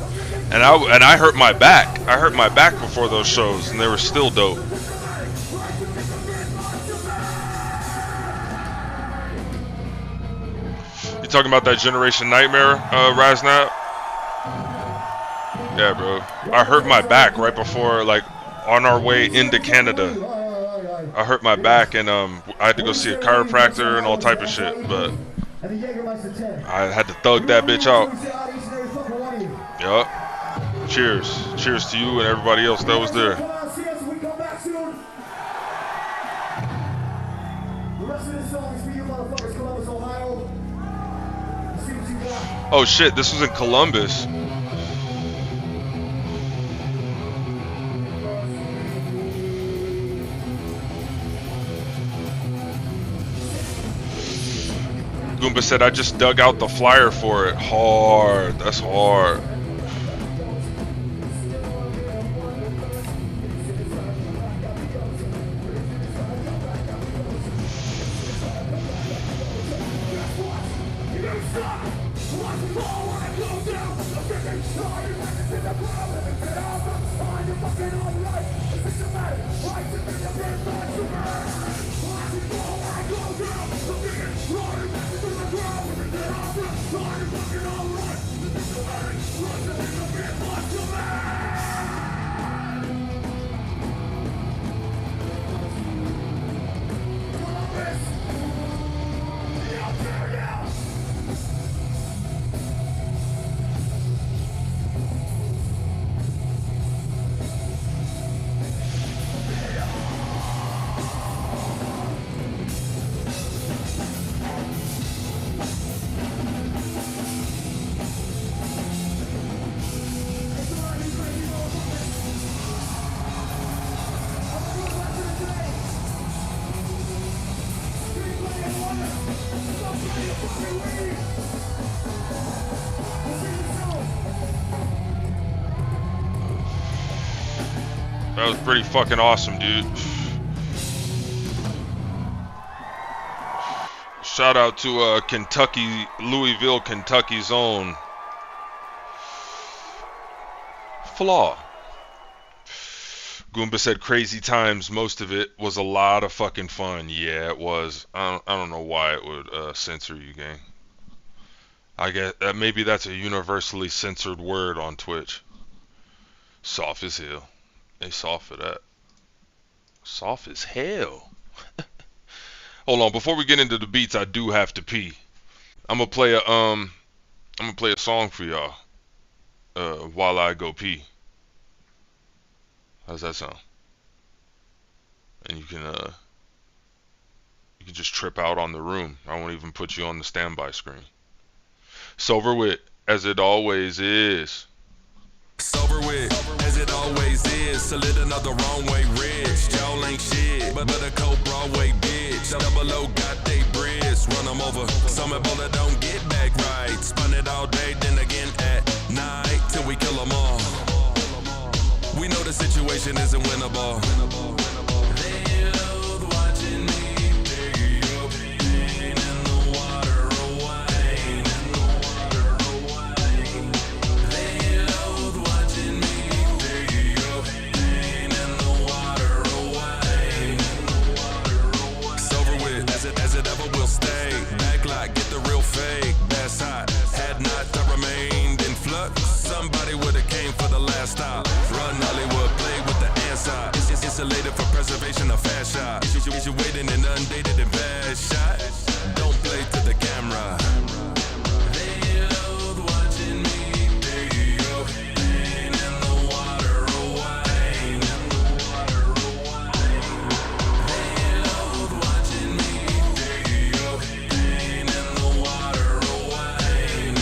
And I hurt my back. I hurt my back before those shows, and they were still dope. You talking about that Generation Nightmare, Raznap? Yeah, bro. I hurt my back right before, like, on our way into Canada. I hurt my back, and I had to go see a chiropractor and all type of shit, but I had to thug that bitch out. Yup. Cheers. Cheers to you and everybody else that was there. Oh shit, this was in Columbus. Goomba said, I just dug out the flyer for it. Hard. That's hard. That was pretty fucking awesome, dude. Shout out to Kentucky, Louisville, Kentucky's own Flaw. Goomba said crazy times, most of it was a lot of fucking fun. Yeah, it was. I don't know why it would censor you, gang. I guess maybe that's a universally censored word on Twitch. Soft as hell. They soft for that. Soft as hell. Hold on, before we get into the beats, I do have to pee. I'm gonna play a song for y'all while I go pee. How's that sound? And you can just trip out on the room. I won't even put you on the standby screen. Sober wit, as it always is. Sober with, as it always is. Salute another wrong way rich. Y'all ain't shit, but a cold Broadway bitch. Double O got they bricks. Run them over. Some Ebola don't get back right. Spun it all day, then again at night. Till we kill them all. We know the situation isn't winnable. They loathe watching me dig your pain in the water of wine. They loathe watching me dig your pain in the water of wine. Sober with, as it ever will stay. Backlight, get the real fake. That's hot. Had not I remained in flux, somebody would've came for the last stop. Run Hollywood, play with the answer. It's insulated for preservation of fast shot. Is you waiting and undated and fast shot? Don't play to the camera. They loathe watching me dig your pain in the water of wine. They loathe watching me dig your pain in the water of wine.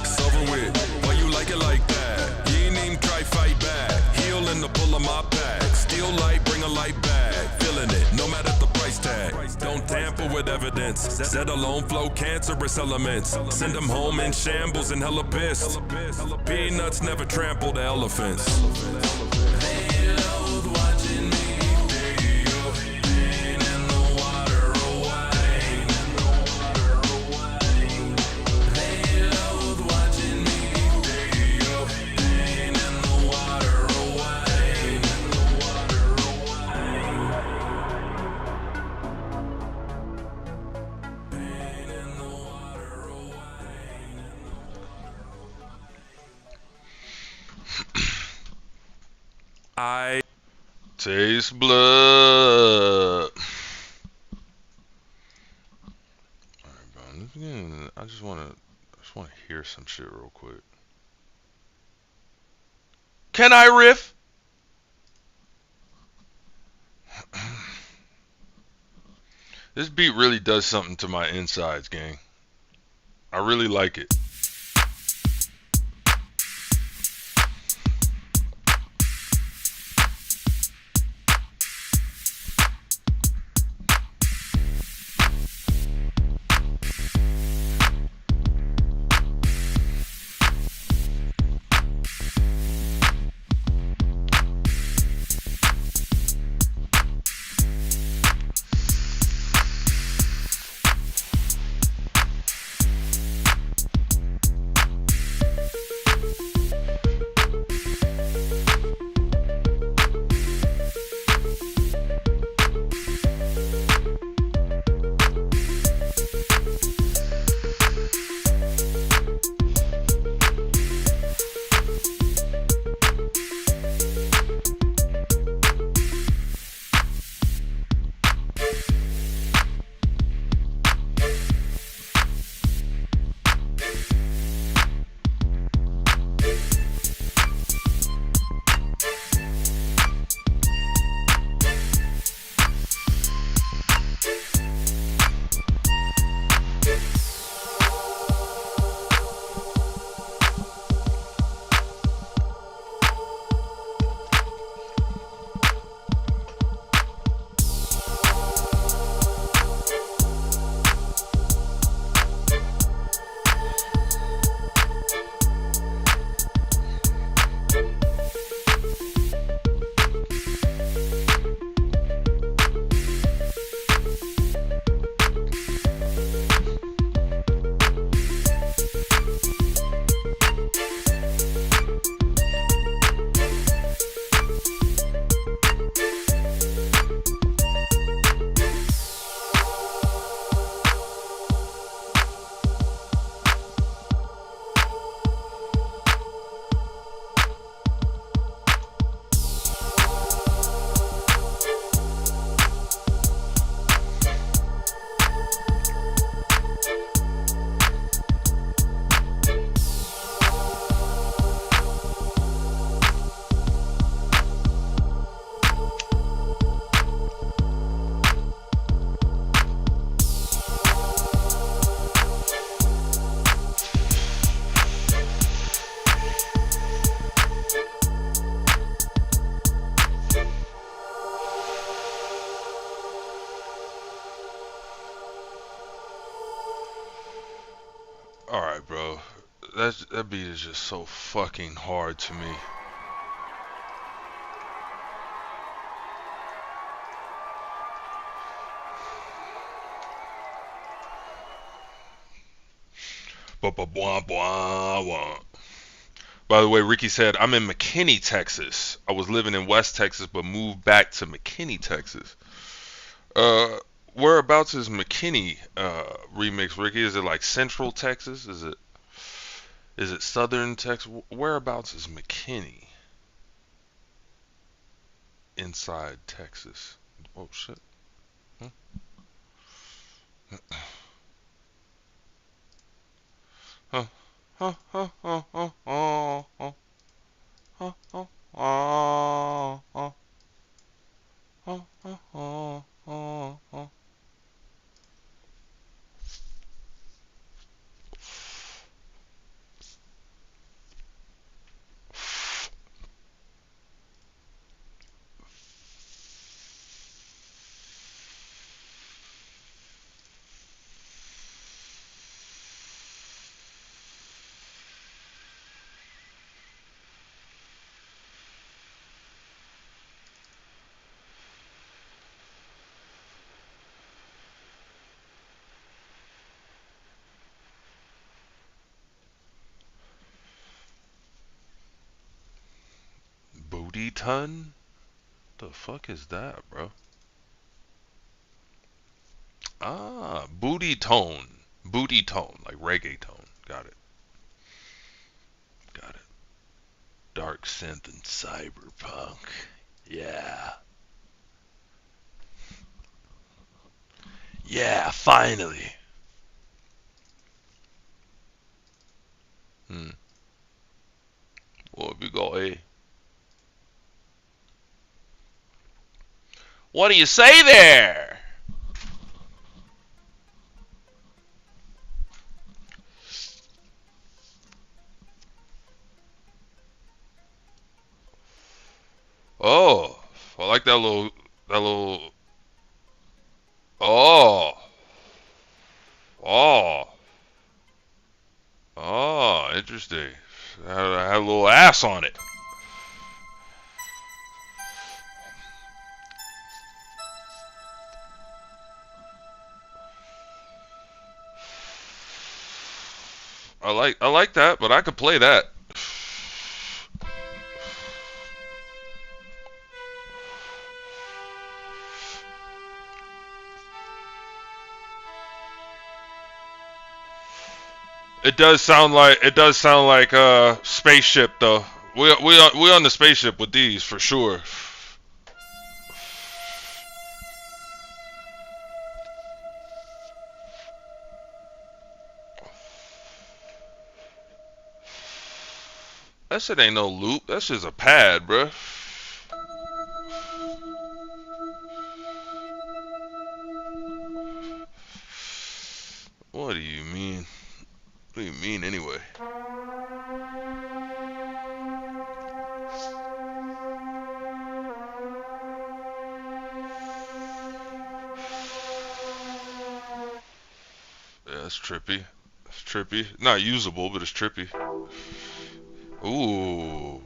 Sober with, why you like it like that? You ain't even try fight back. Heal in the pull of my pack. Steal light, bring a light back. Feeling it, no matter the price tag. Don't tamper with evidence. Set alone flow cancerous elements. Send them home in shambles and hella pissed. Peanuts never trampled elephants. They loathe watching me dig your pain in the water of wine. They loathe watching me dig your pain in the water of wine. Pain in the water of wine. I Taste blood. Alright, bro. I just wanna hear some shit real quick. Can I riff? This beat really does something to my insides, gang. I really like it. Alright, bro. That beat is just so fucking hard to me. By the way, Ricky said, I'm in McKinney, Texas. I was living in West Texas, but moved back to McKinney, Texas. Whereabouts is McKinney remix, Ricky? Is it like Central Texas? Is it Southern Texas? Whereabouts is McKinney? Inside Texas. Oh shit. Huh? Huh? Huh? Huh? Huh? Huh? Huh? Huh? Huh? Huh? Huh? Huh? Huh? Huh? Booty ton? The fuck is that, bro? Ah, booty tone. Booty tone, like reggae tone. Got it. Got it. Dark synth and cyberpunk. Yeah. Yeah, finally. What we got here? What do you say there? Oh, I like that little, oh, oh, oh, interesting. I had a little ass on it. I like that, but I could play that. It does sound like spaceship though. We on the spaceship with these for sure. That shit ain't no loop. That shit's a pad, bruh. What do you mean? What do you mean anyway? Yeah, it's trippy. It's trippy. Not usable, but it's trippy. Ooh.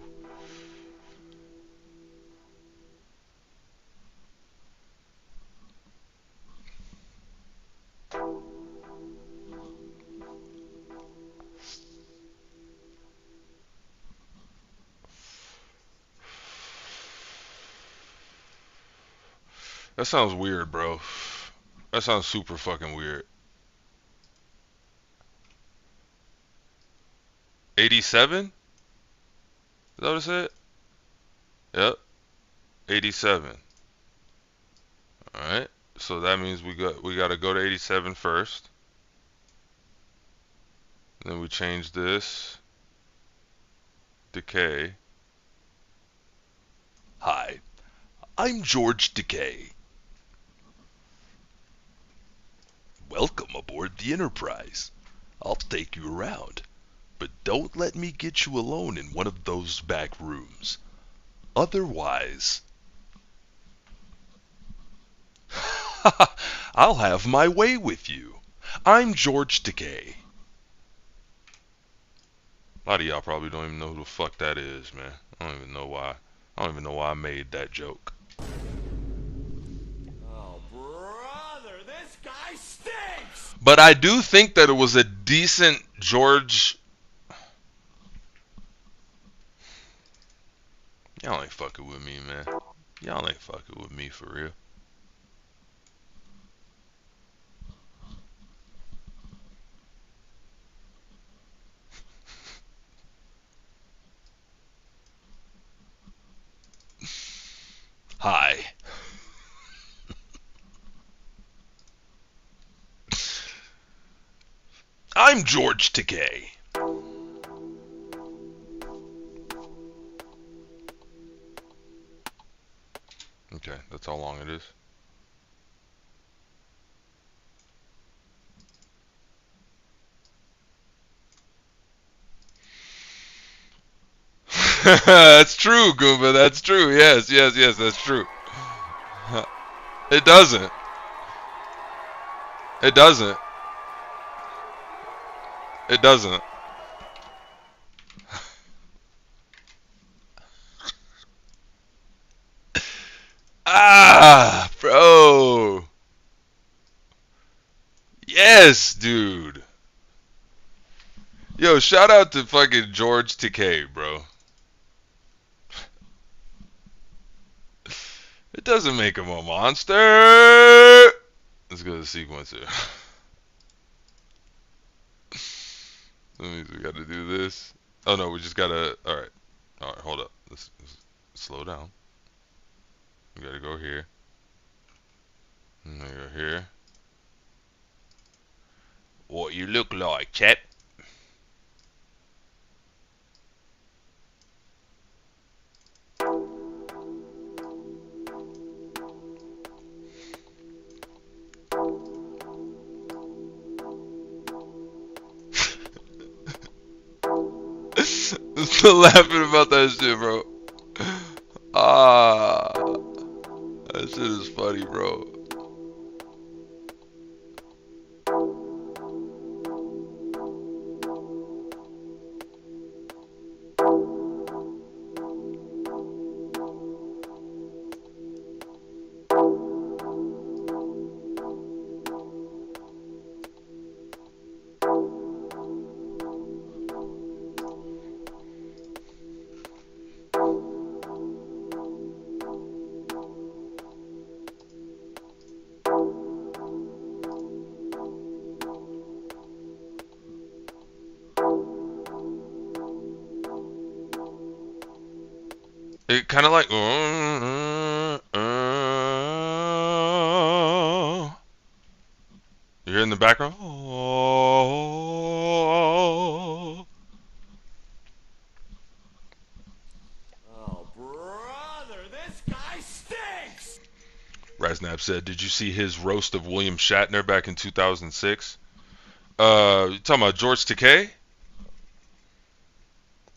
That sounds weird, bro. That sounds super fucking weird. 87? Is that what it said? Yep. 87. Alright. So that means we gotta go to 87 first. Then we change this. Decay. Hi. I'm George Decay. Welcome aboard the Enterprise. I'll take you around. But don't let me get you alone in one of those back rooms. Otherwise... I'll have my way with you. I'm George Decay. A lot of y'all probably don't even know who the fuck that is, man. I don't even know why. I don't even know why I made that joke. Oh, brother, this guy stinks! But I do think that it was a decent George. Y'all ain't fucking with me, man. Y'all ain't fucking with me for real. Hi. I'm George Takei. Okay, that's how long it is. That's true, Goomba. That's true. Yes, yes, yes, that's true. It doesn't. It doesn't. It doesn't. Ah, bro. Yes, dude. Yo, shout out to fucking George Takei, bro. It doesn't make him a monster. Let's go to the sequencer. That means we gotta do this. Oh no, we just gotta. Alright. Alright, hold up. Let's slow down. We gotta go here. And then go here. What you look like, chap? Still laughing about that shit, bro. Ah, that shit is funny, bro. It kind of like, you hear in the background? Oh, brother, this guy stinks! Raznab said, did you see his roast of William Shatner back in 2006? You talking about George Takei?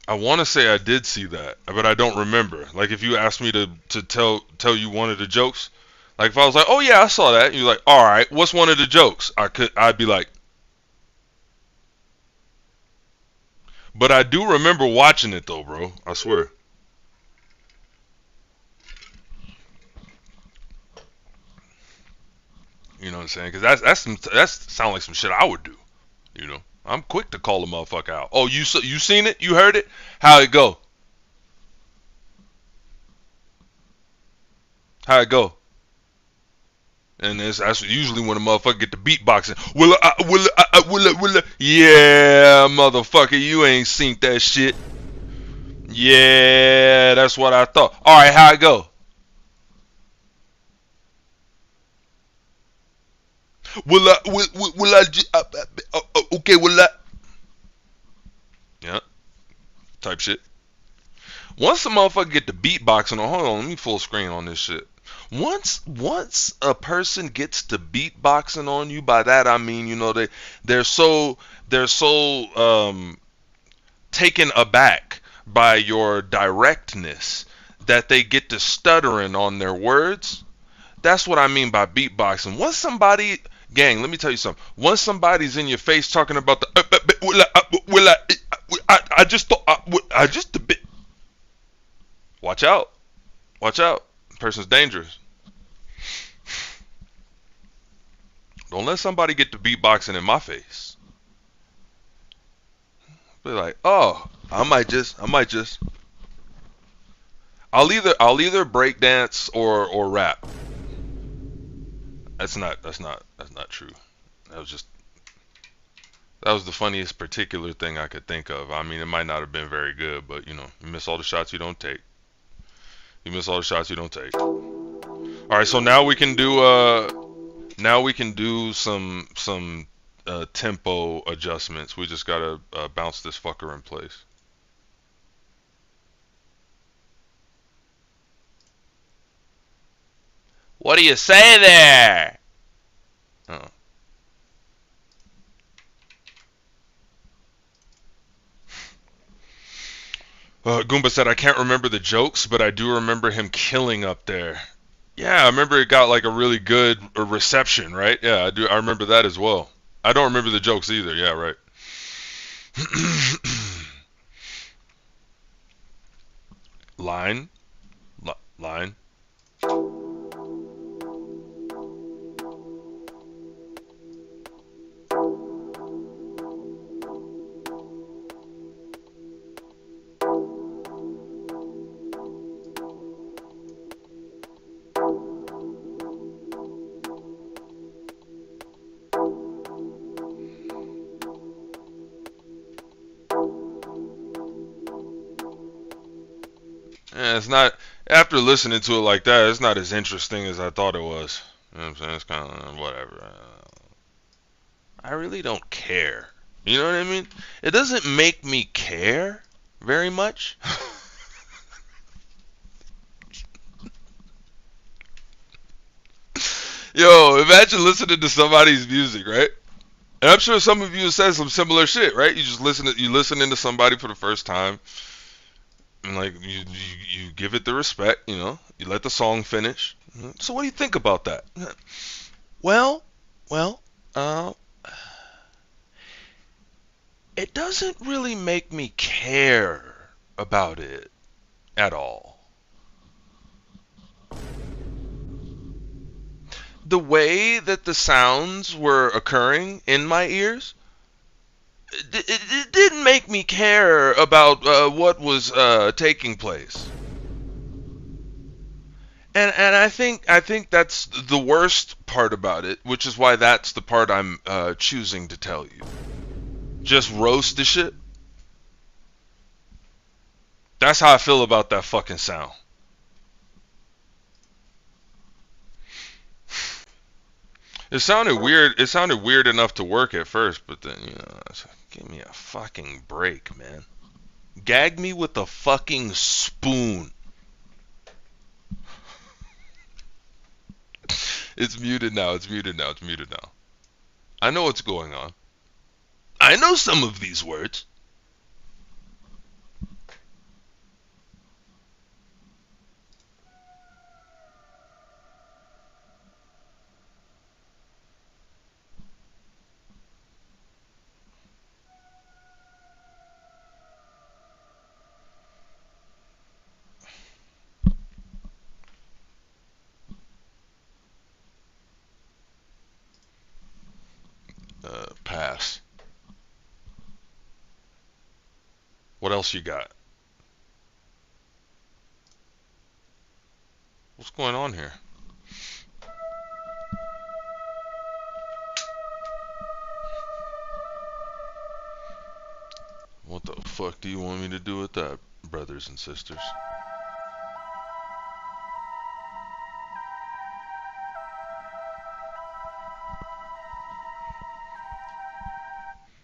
I want to say I did see that, but I don't remember. Like, if you asked me to tell you one of the jokes, like if I was like, oh yeah, I saw that, and you're like, all right, what's one of the jokes? I'd be like, but I do remember watching it though, bro. I swear. You know what I'm saying? Because that's sound like some shit I would do. You know. I'm quick to call a motherfucker out. Oh, you seen it? You heard it? How it go? How it go? And that's usually when a motherfucker get the beatboxing. Will I? Yeah, motherfucker, you ain't seen that shit. Yeah, that's what I thought. All right, how it go? Okay, yeah, type shit. Once a motherfucker get the beatboxing on, hold on, let me full screen on this shit. Once a person gets to beatboxing on you, by that I mean, you know, they're so taken aback by your directness that they get to stuttering on their words. That's what I mean by beatboxing. Once somebody, gang, let me tell you something. Once somebody's in your face talking about the I just thought I just a bit. Watch out! Watch out! Person's dangerous. Don't let somebody get to beatboxing in my face. Be like, oh, I might just. I'll either break dance or rap. That's not true. That was the funniest particular thing I could think of. I mean, it might not have been very good, but you know, you miss all the shots you don't take. You miss all the shots you don't take. All right, so now we can do some tempo adjustments. We just gotta bounce this fucker in place. What do you say there? Oh. Goomba said, I can't remember the jokes, but I do remember him killing up there. Yeah, I remember it got like a really good reception, right? Yeah, I do. I remember that as well. I don't remember the jokes either. Yeah, right. Line. Line. Yeah, it's not, after listening to it like that, it's not as interesting as I thought it was. You know what I'm saying? It's kind of whatever. I really don't care. You know what I mean? It doesn't make me care very much. Yo, imagine listening to somebody's music, right? And I'm sure some of you have said some similar shit, right? You just listening to somebody for the first time. And like you give it the respect, you know. You let the song finish. So what do you think about that? Well, it doesn't really make me care about it at all. The way that the sounds were occurring in my ears, it didn't make me care about what was taking place. And I think that's the worst part about it, which is why that's the part I'm choosing to tell you. Just roast the shit. That's how I feel about that fucking sound. It sounded weird. It sounded weird enough to work at first, but then, you know, give me a fucking break, man. Gag me with a fucking spoon. It's muted now. It's muted now. It's muted now. I know what's going on. I know some of these words. Pass. What else you got? What's going on here? What the fuck do you want me to do with that, brothers and sisters?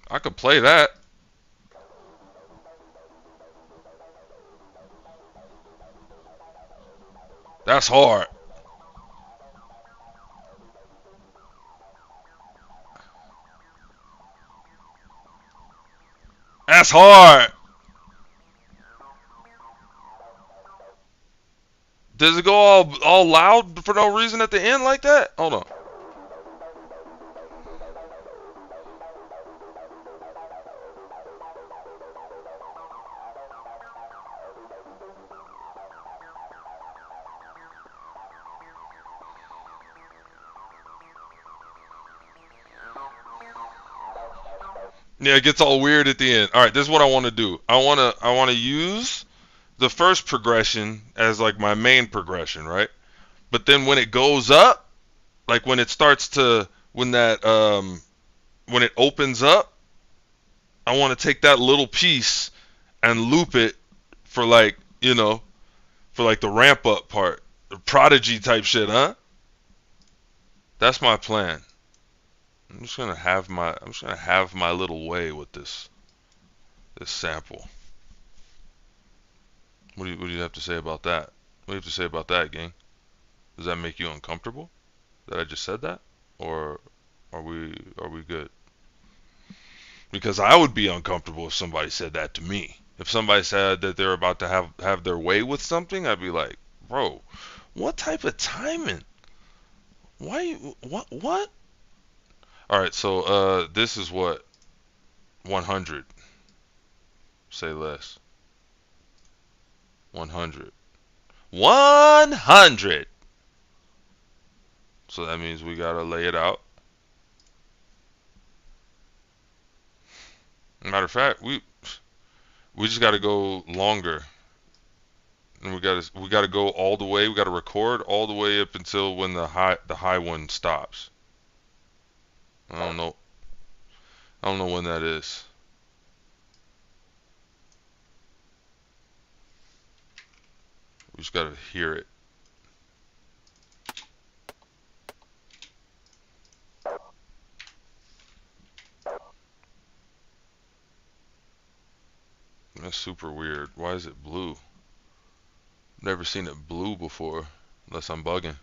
I could play that. That's hard. That's hard. Does it go all loud for no reason at the end like that? Hold on. Yeah, it gets all weird at the end. All right, this is what I want to do. I want to use the first progression as like my main progression, right? But then when it goes up, like when it starts to when that when it opens up, I want to take that little piece and loop it for like, you know, for like the ramp up part, the prodigy type shit, huh? That's my plan. I'm just gonna have my little way with this sample. What do you have to say about that? What do you have to say about that, gang? Does that make you uncomfortable that I just said that, or are we good? Because I would be uncomfortable if somebody said that to me. If somebody said that they're about to have their way with something, I'd be like, bro, what type of timing? Why you what? All right, so this is what 100. Say less. 100. 100. So that means we gotta lay it out. Matter of fact, we just gotta go longer, and we gotta go all the way. We gotta record all the way up until when the high one stops. I don't know when that is. We just gotta hear it. That's super weird. Why is it blue? Never seen it blue before, unless I'm bugging.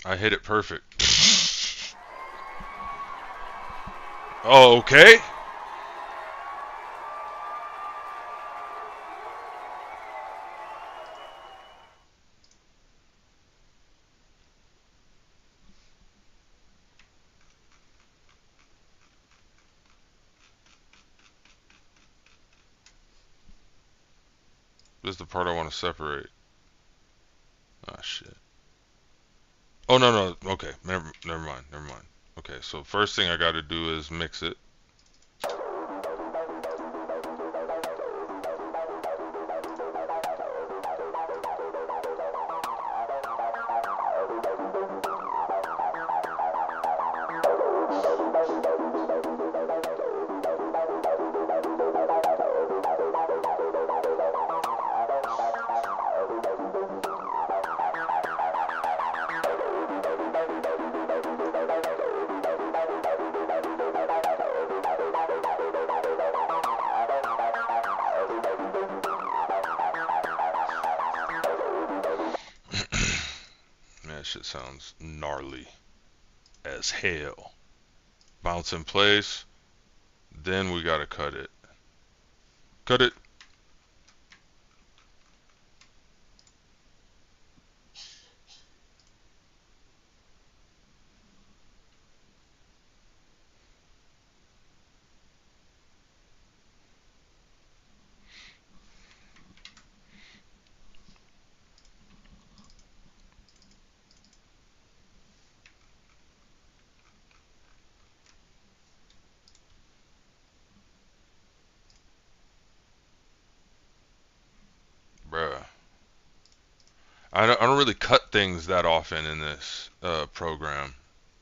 I hit it perfect. Oh, okay. This is the part I want to separate. Ah, shit. Oh, no. Okay, never mind. Okay, so first thing I got to do is mix it. Shit sounds gnarly as hell. Bounce in place. Then we gotta cut it. Cut it. I don't really cut things that often in this program,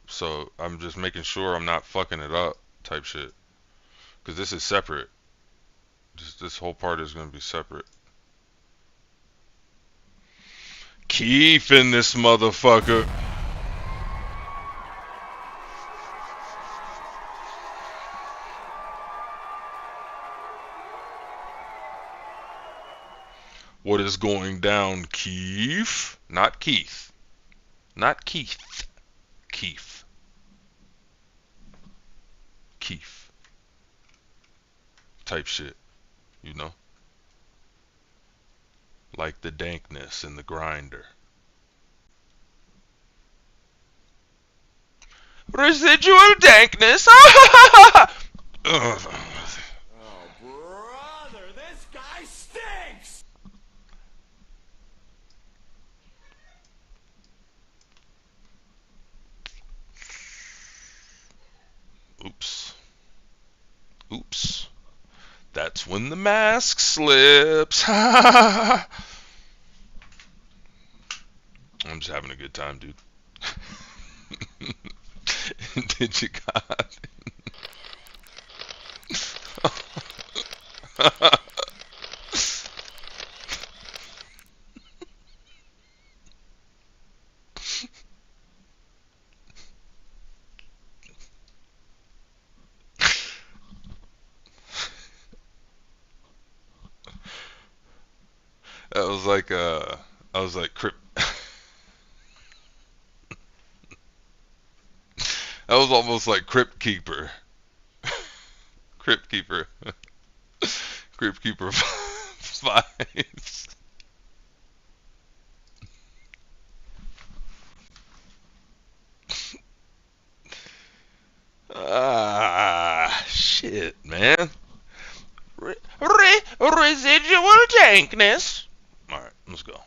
so I'm just making sure I'm not fucking it up type shit. Because this is separate. This whole part is gonna be separate. Keith in this motherfucker. What is going down, Keith? Not Keith. Not Keith. Keith. Keith. Type shit, you know? Like the dankness in the grinder. Residual dankness. Oh, brother, this guy stinks! Oops. Oops. That's when the mask slips. I'm just having a good time, dude. Did you got I was like Crypt. That was almost like Crypt Keeper. Crypt Keeper. Crypt Keeper vibes. Ah, shit, man. Residual dankness. Alright, let's go.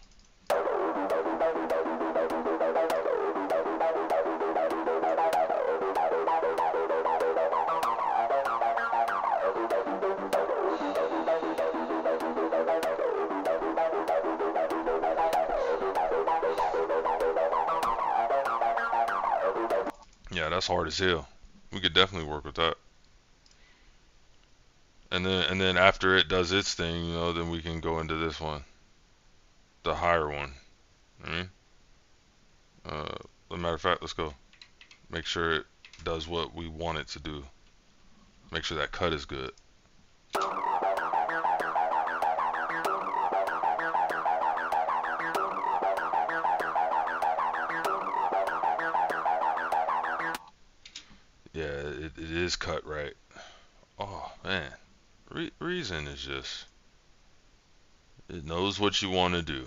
Yeah, that's hard as hell. We could definitely work with that. And then after it does its thing, you know, then we can go into this one, the higher one. I mean, as a matter of fact, let's go. Make sure it does what we want it to do. Make sure that cut is good. Yeah, it is cut right. Oh man, Reason is just, it knows what you want to do.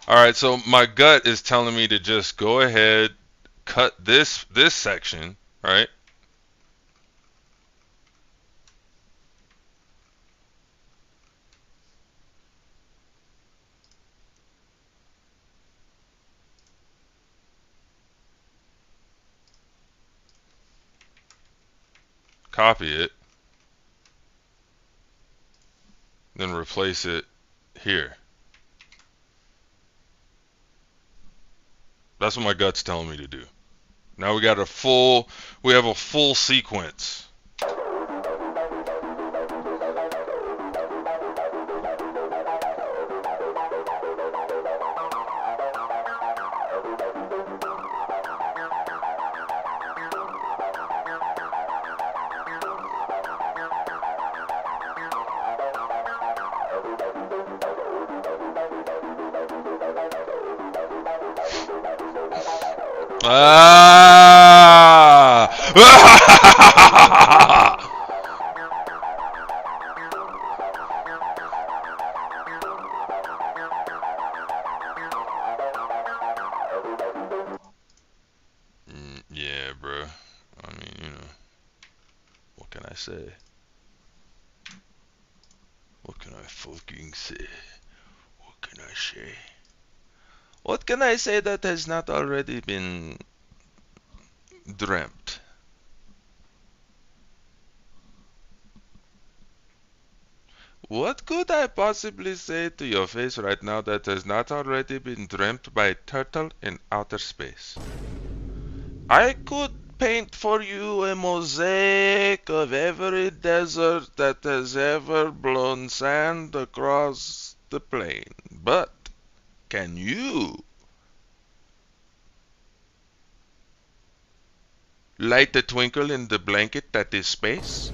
Alright, so my gut is telling me to just go ahead, cut this section, right? Copy it, then replace it here. That's what my gut's telling me to do. Now we have a full sequence. Ah! Yeah, bro. I mean, you know, what can I say? fucking say? What can I say? What can I say that has not already been dreamt? What could I possibly say to your face right now that has not already been dreamt by a turtle in outer space? I could paint for you a mosaic of every desert that has ever blown sand across the plain, but can you light the twinkle in the blanket that is space?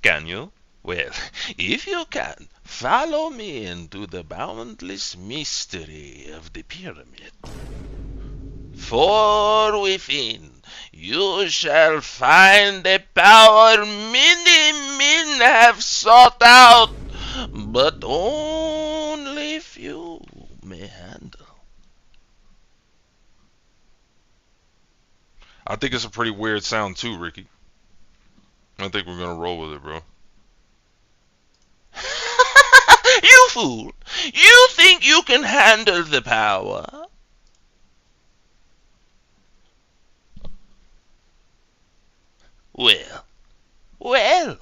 Can you? Well, if you can, follow me into the boundless mystery of the pyramid. For within you shall find a power many men have sought out, but only few may handle. I think it's a pretty weird sound too, Ricky. I think we're gonna roll with it, bro. You fool! You think you can handle the power? Well, well.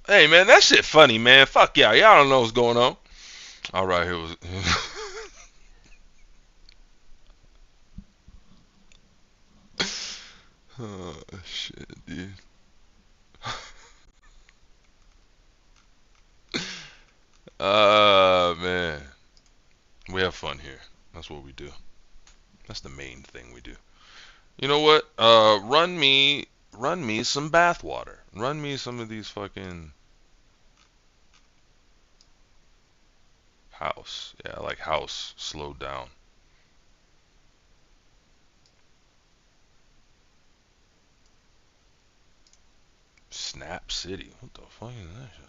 Hey man, that shit funny, man. Fuck y'all. Y'all don't know what's going on. All right, here was. Oh shit, dude. Man, we have fun here. That's what we do. That's the main thing we do. You know what? Run me some bath water. Run me some of these fucking house. Yeah, I like house slowed down. Snap City. What the fuck is that shit?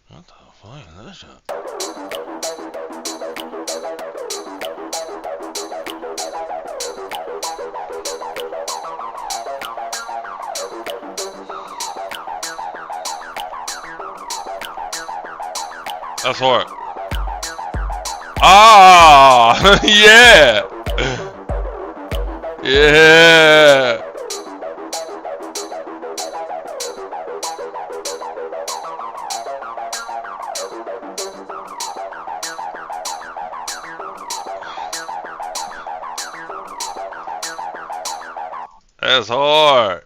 What the fuck is that shit? That's hard. Ah, yeah. Yeah. That's hard.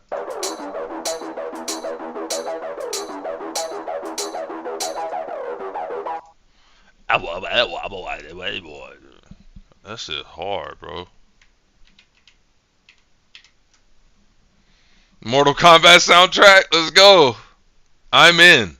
That shit hard, bro. Mortal Kombat soundtrack, let's go. I'm in.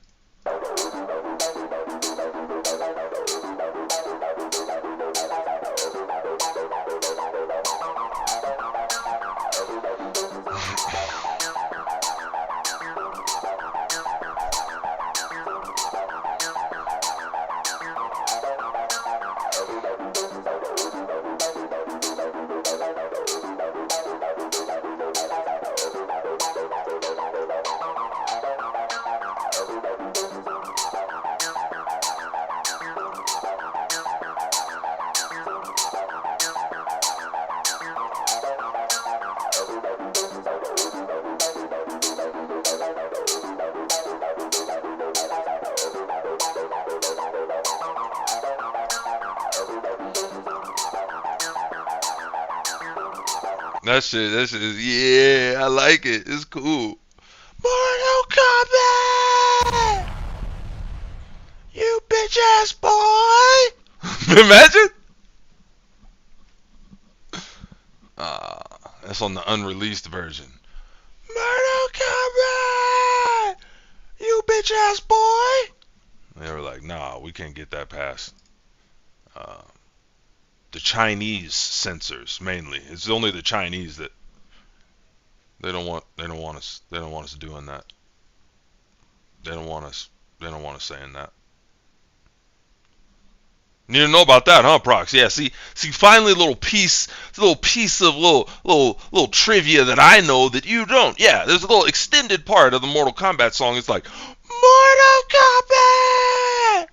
That shit is, yeah, I like it. It's cool. Mortal Kombat! You bitch ass boy! Imagine? That's on the unreleased version. Mortal Kombat! You bitch ass boy! They were like, nah, we can't get that past. The Chinese censors mainly. It's only the Chinese that They don't want us doing that. They don't want us saying that. You didn't know about that, huh, Prox? Yeah, see, finally a little piece of little trivia that I know that you don't. Yeah, there's a little extended part of the Mortal Kombat song. It's like, Mortal Kombat!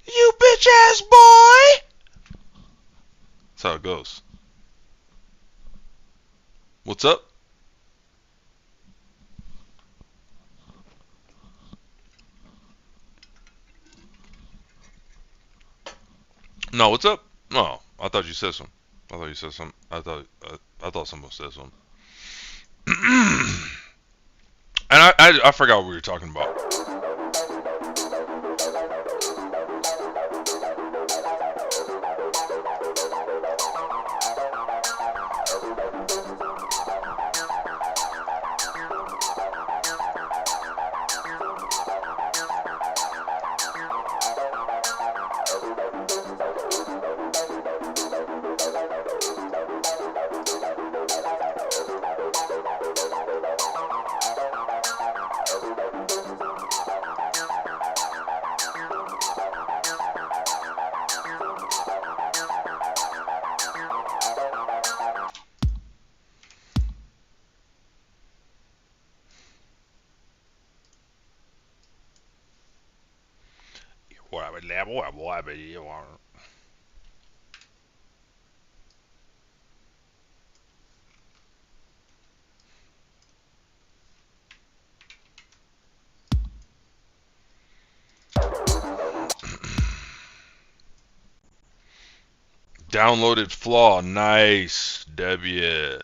You bitch ass boy! That's how it goes. What's up? No, what's up? No, I thought you said something. I thought you said something. I thought someone said something. And I forgot what we were talking about. Downloaded flaw. Nice. W.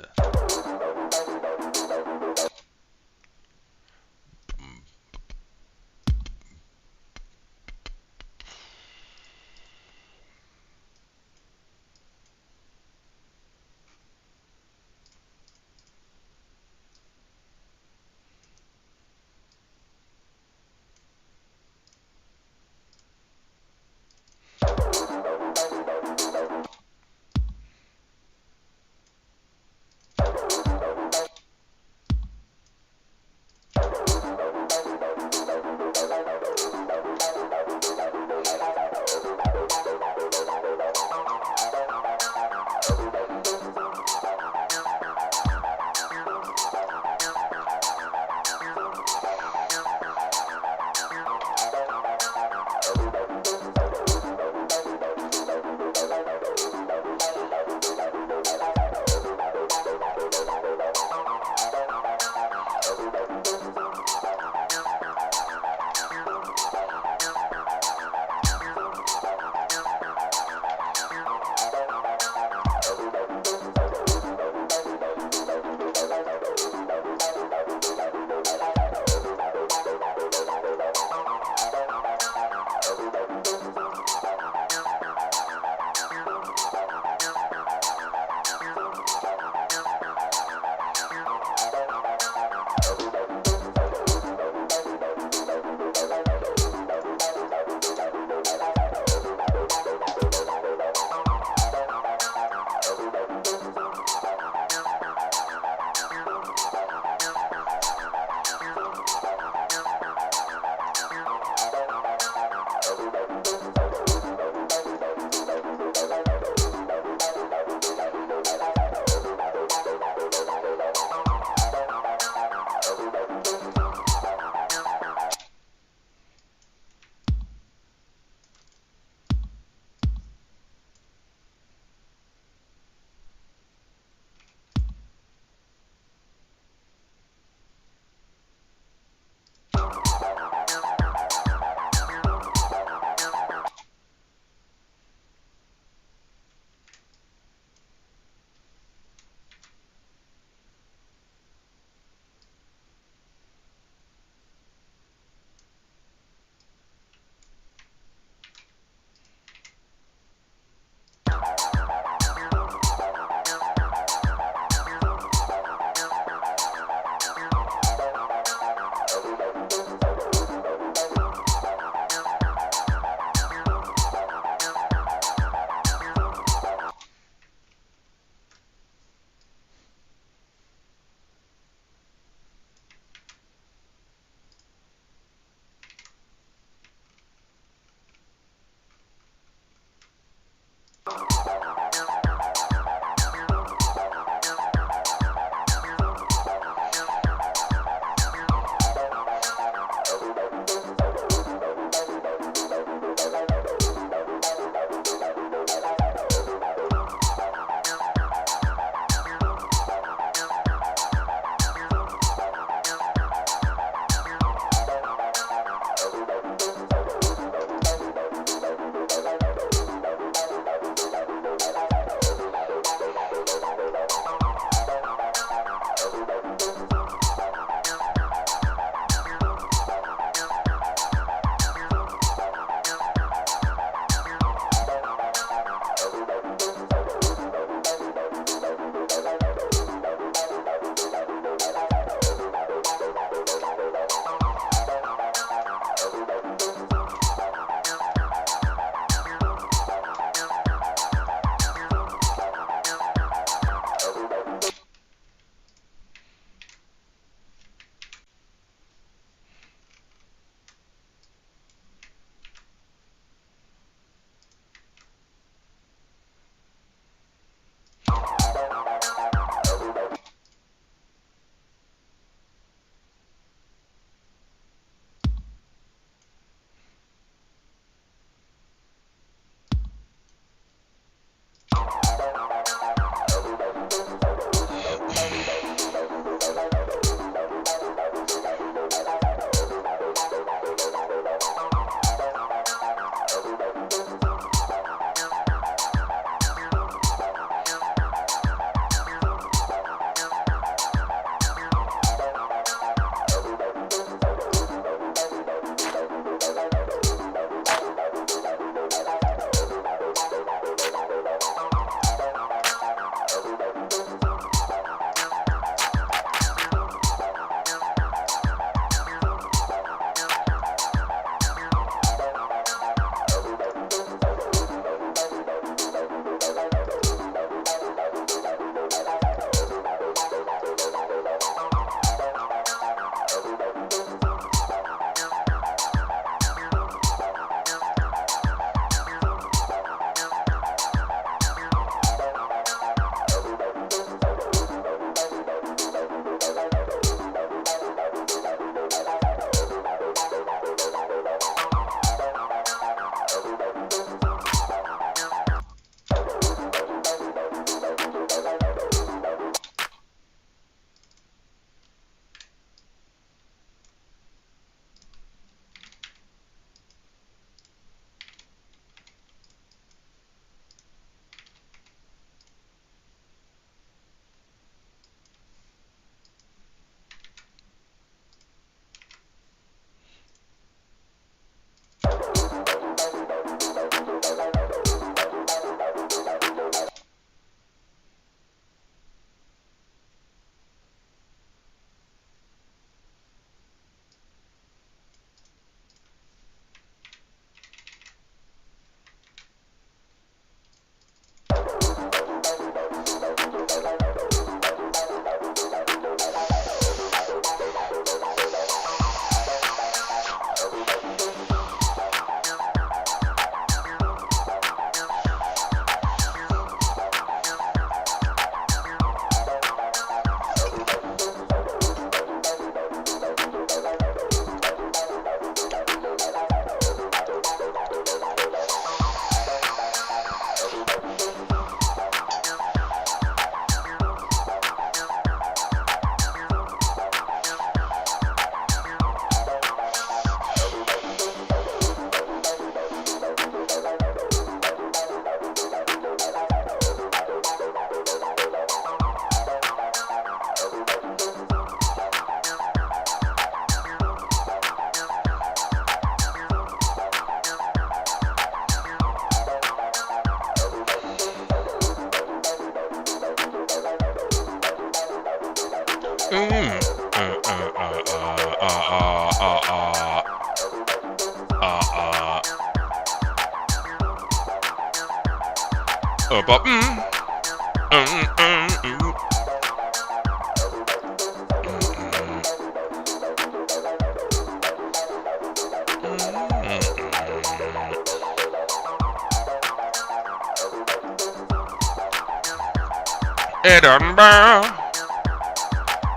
Edinburgh,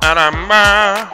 Edinburgh.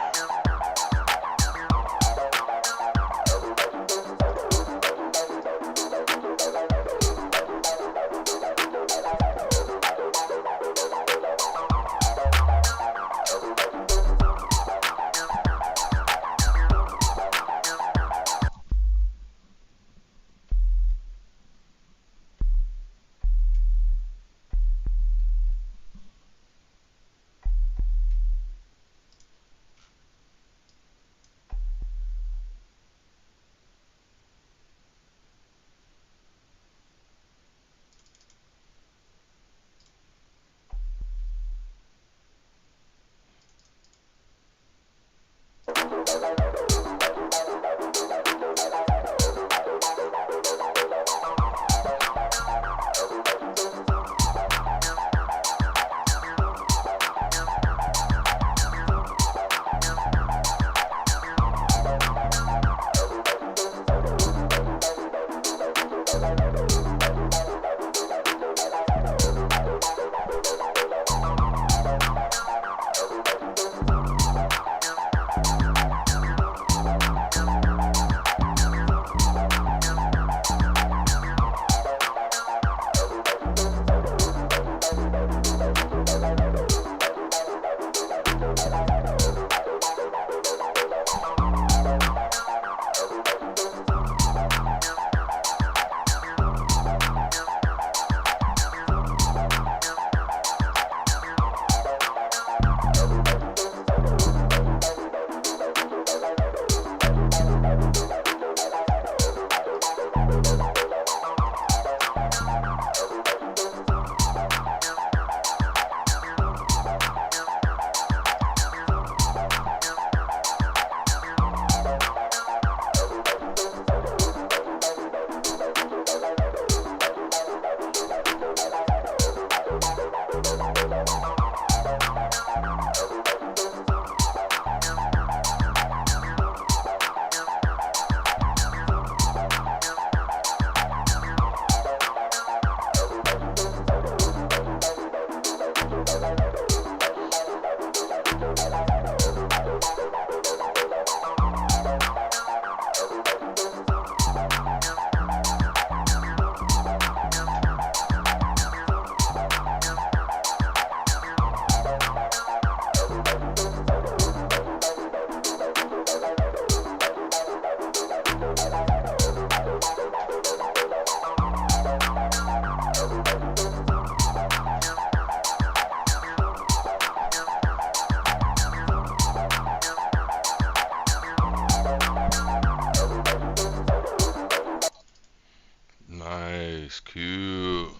Nice, cute.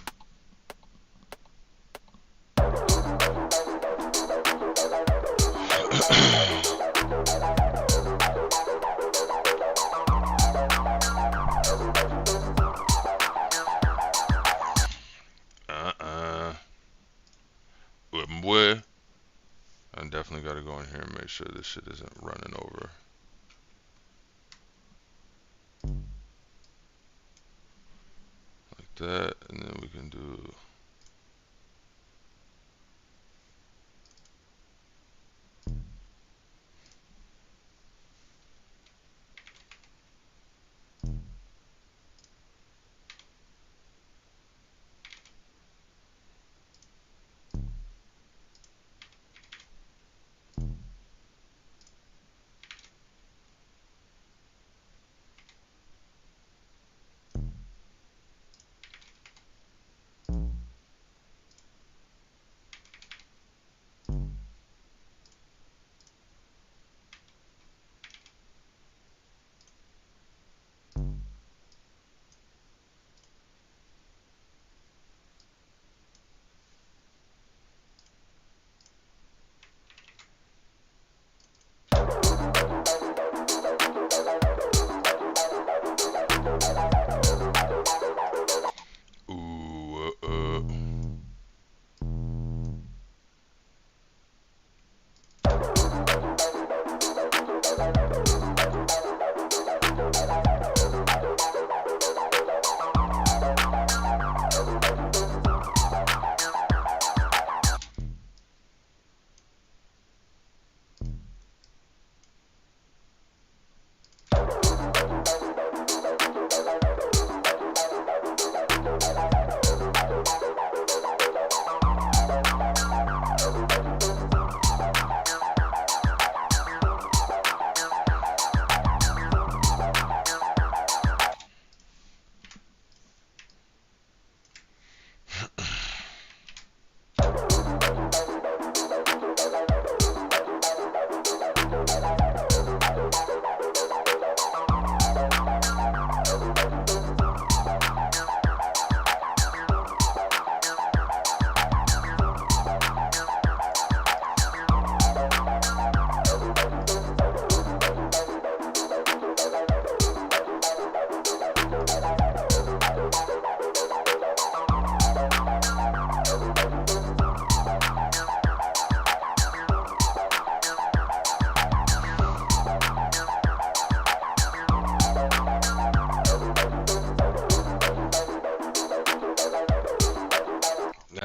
Boy, I definitely gotta go in here and make sure this shit isn't running over. Like that, and then we can do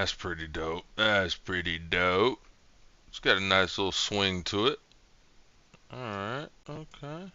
That's pretty dope. That's pretty dope. It's got a nice little swing to it. Alright, okay, alright.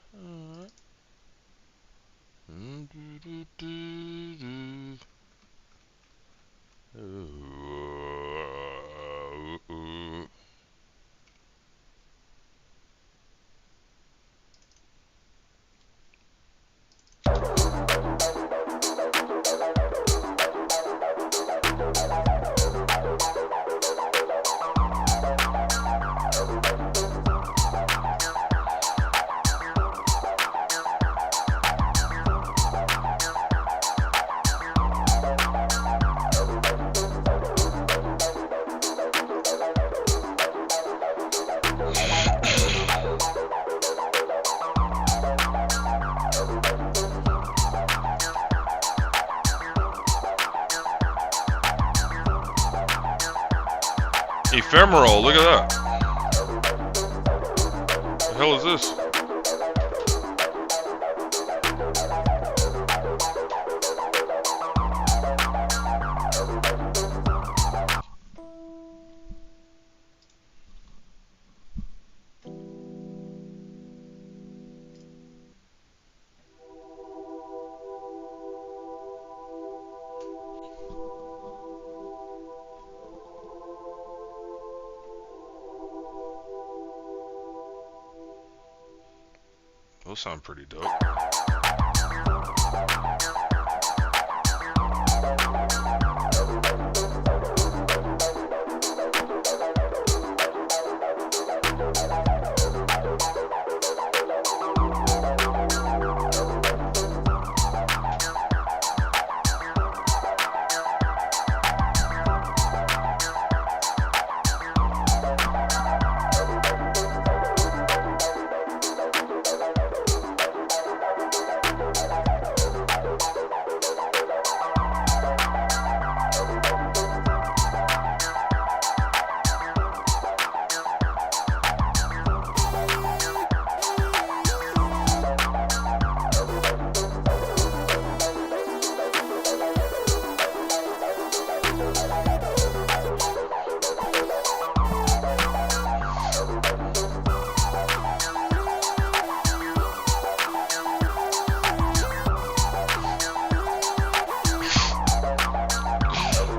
Ephemeral, look at that. The hell is this? Those sound pretty dope.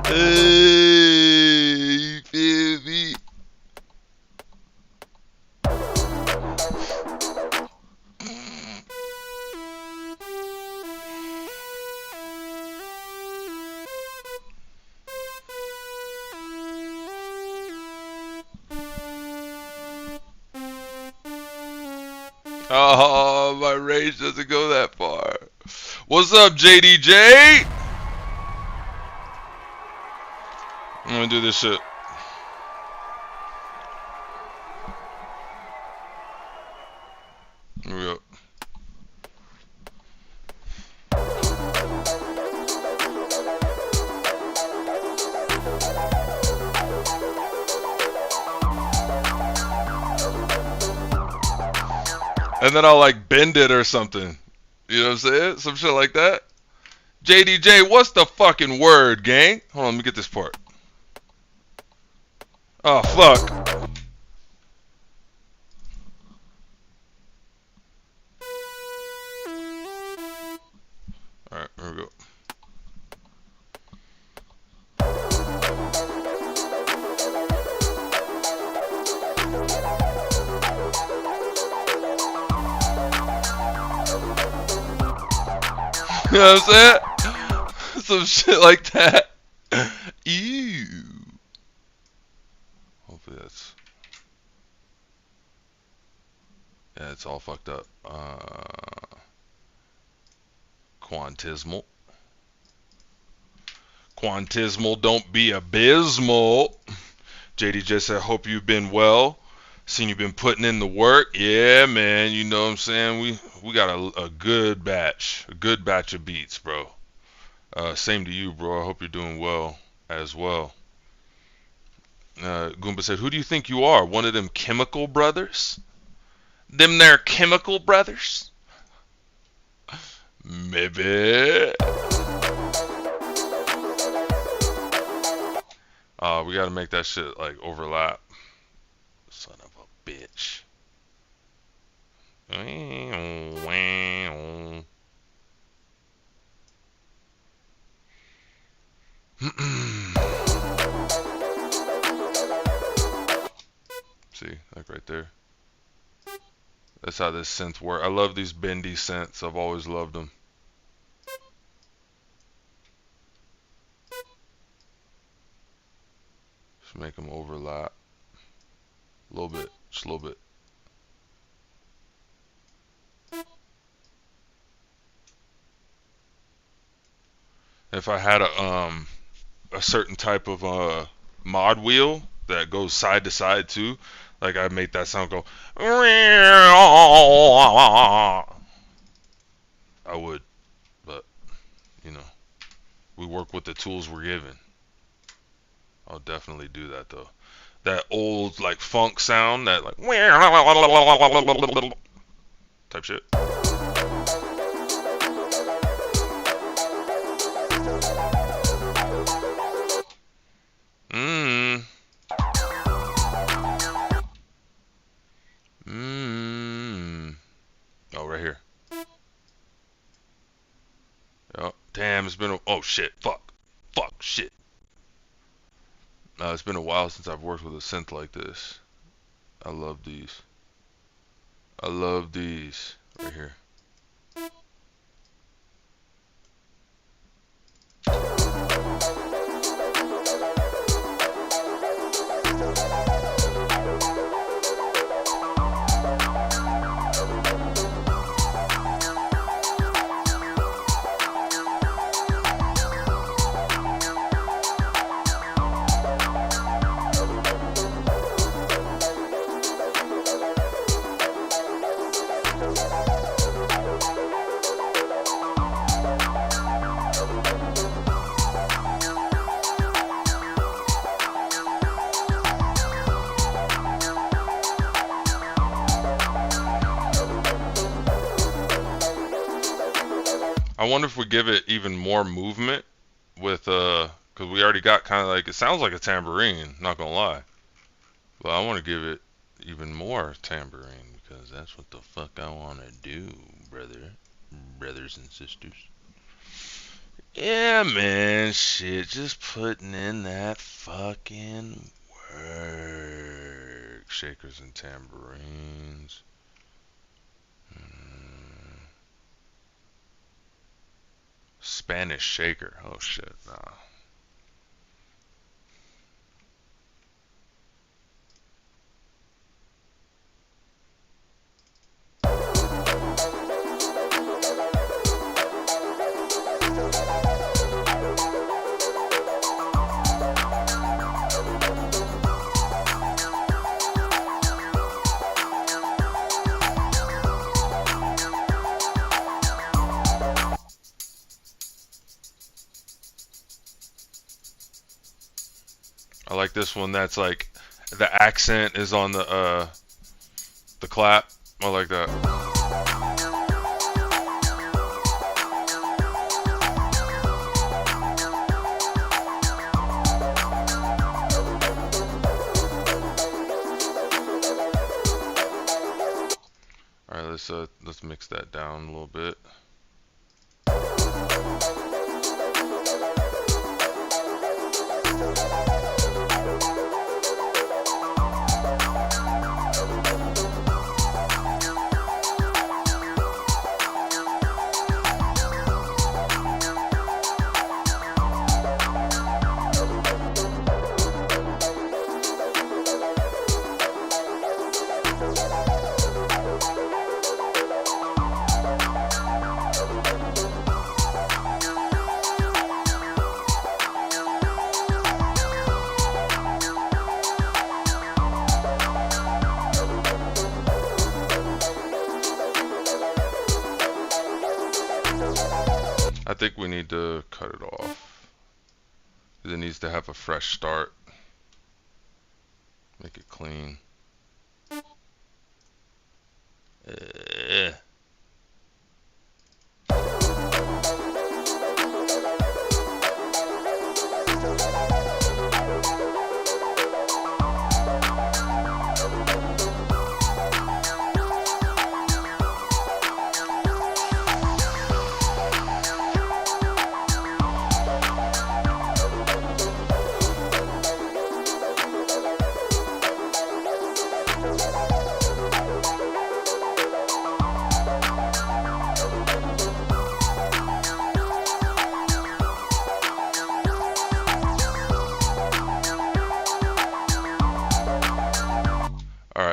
Hey, baby. Oh, my rage doesn't go that far. What's up, JDJ? I'm gonna do this shit. Here we go. And then I'll like bend it or something. You know what I'm saying? Some shit like that. JDJ, what's the fucking word, gang? Hold on, let me get this part. Oh, fuck. Alright, here we go. You know what I'm saying? Some shit like that. Ew. Hopefully that's... Yeah, it's all fucked up. Quantismal. Quantismal, don't be abysmal. JDJ said, hope you've been well. Seen you been putting in the work. Yeah, man, you know what I'm saying? We got a good batch. A good batch of beats, bro. Same to you, bro. I hope you're doing well as well. Goomba said, who do you think you are? One of them chemical brothers? Them there chemical brothers? Maybe. No, we gotta make that shit like overlap. Son of a bitch. See, like right there. That's how this synth works. I love these bendy synths. I've always loved them. Just make them overlap. A little bit, just a little bit. If I had a certain type of mod wheel that goes side to side too, like I made that sound go. I would, but you know, we work with the tools we're given. I'll definitely do that though. That old like funk sound, that like type shit. Oh, right here. Oh, damn, it's been a... Oh, shit. Fuck. Fuck, shit. It's been a while since I've worked with a synth like this. I love these. I love these. Right here. I wonder if we give it even more movement with because we already got kind of like, it sounds like a tambourine, not gonna lie, but I want to give it even more tambourine because that's what the fuck I want to do, brothers and sisters. Yeah, man, shit, just putting in that fucking work. Shakers and tambourines. Spanish shaker. Oh shit, nah. I like this one that's like the accent is on the clap. I like that. All right, let's mix that down a little bit. I think we need to cut it off. It needs to have a fresh start. Make it clean.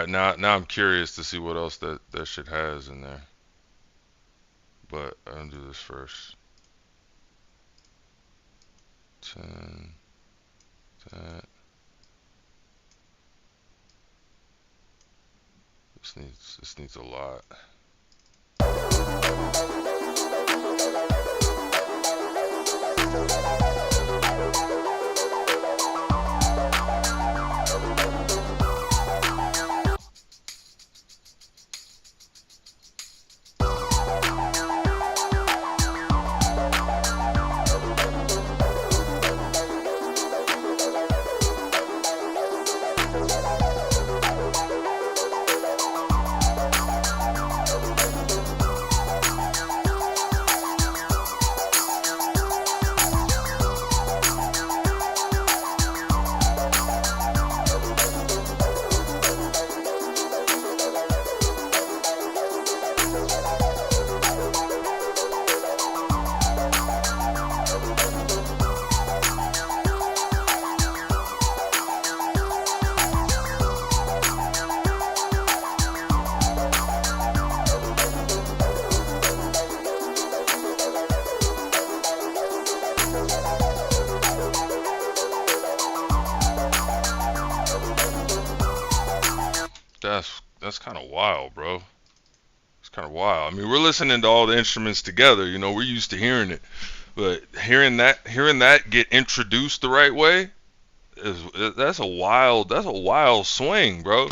now I'm curious to see what else that shit has in there. But I'll do this first. 10 that. This needs a lot. That's kind of wild, bro. It's kind of wild. I mean, we're listening to all the instruments together, you know, we're used to hearing it. But hearing that get introduced the right way that's a wild swing, bro.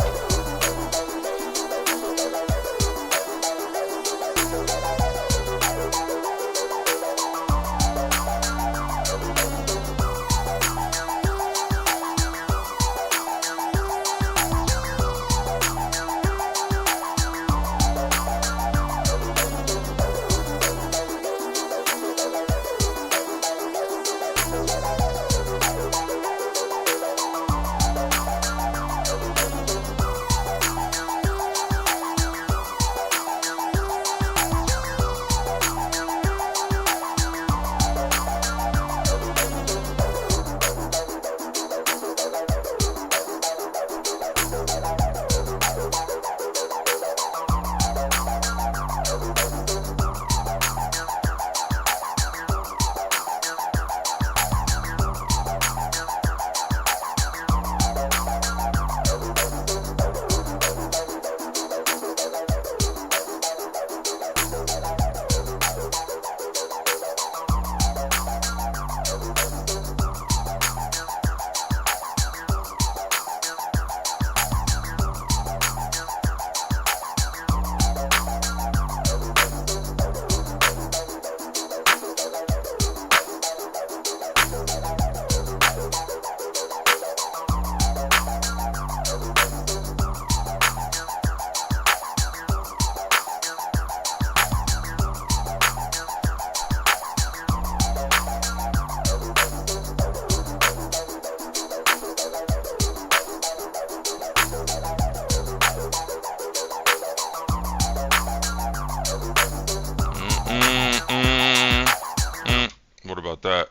What about that?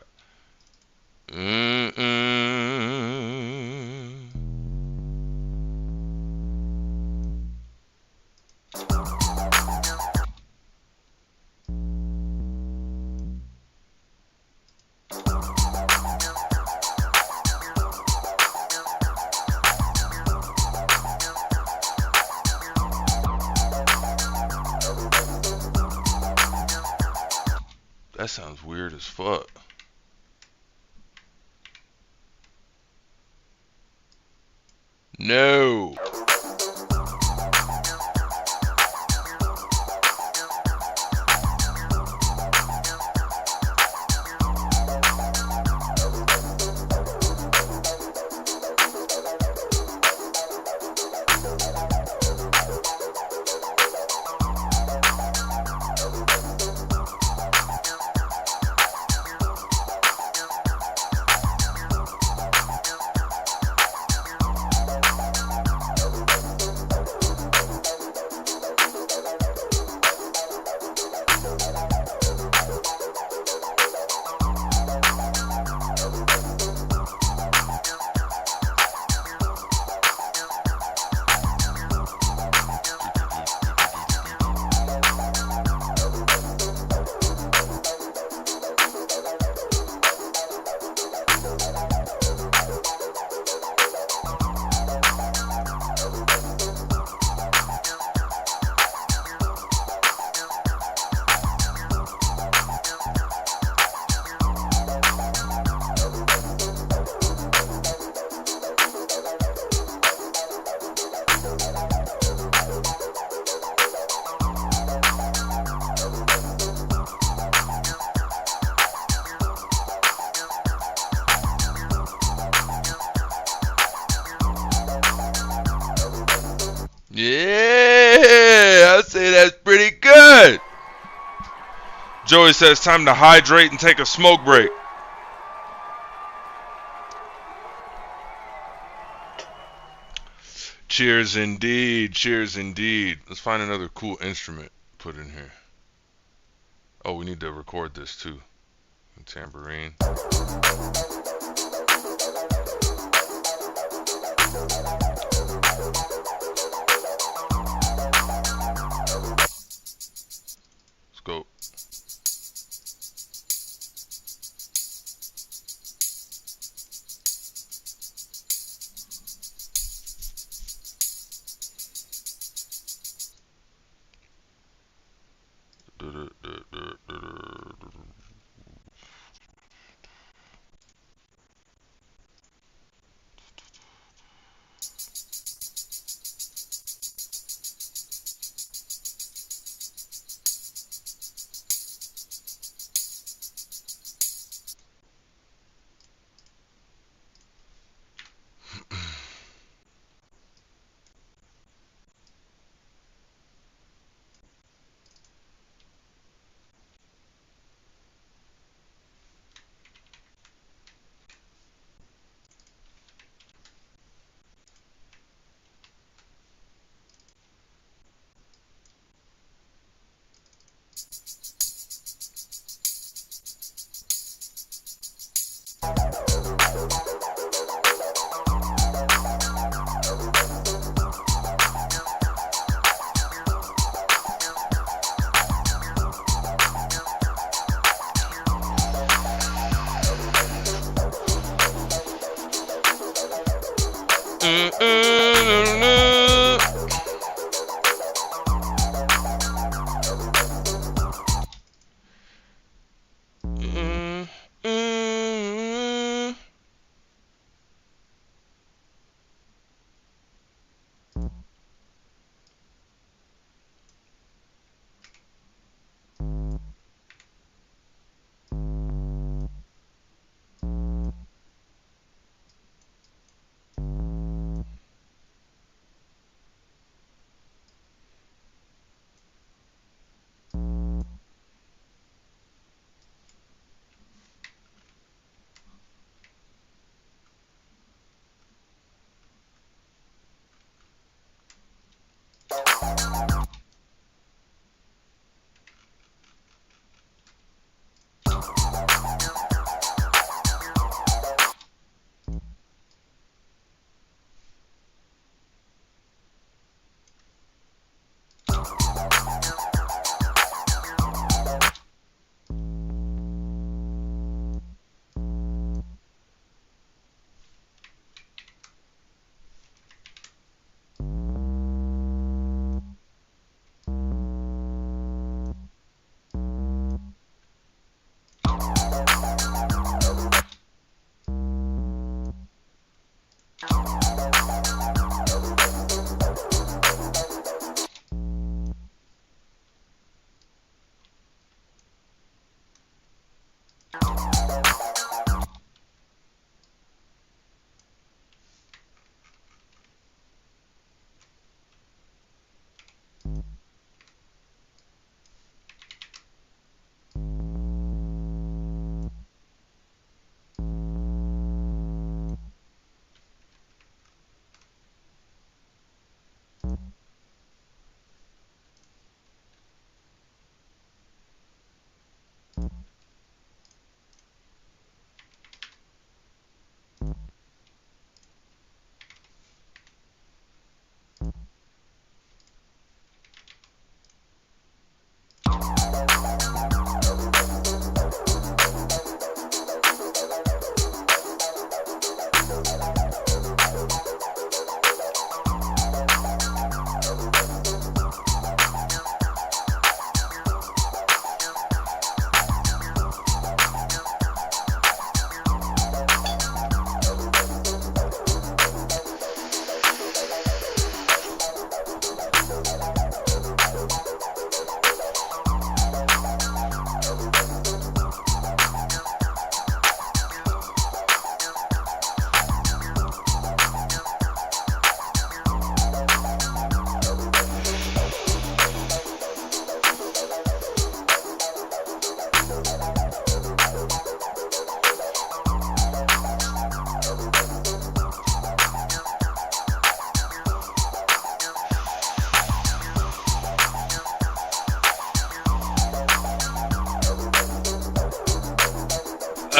That sounds weird as fuck. No. Joey says time to hydrate and take a smoke break. Cheers indeed. Cheers indeed. Let's find another cool instrument to put in here. Oh, we need to record this too. Tambourine. Let's go.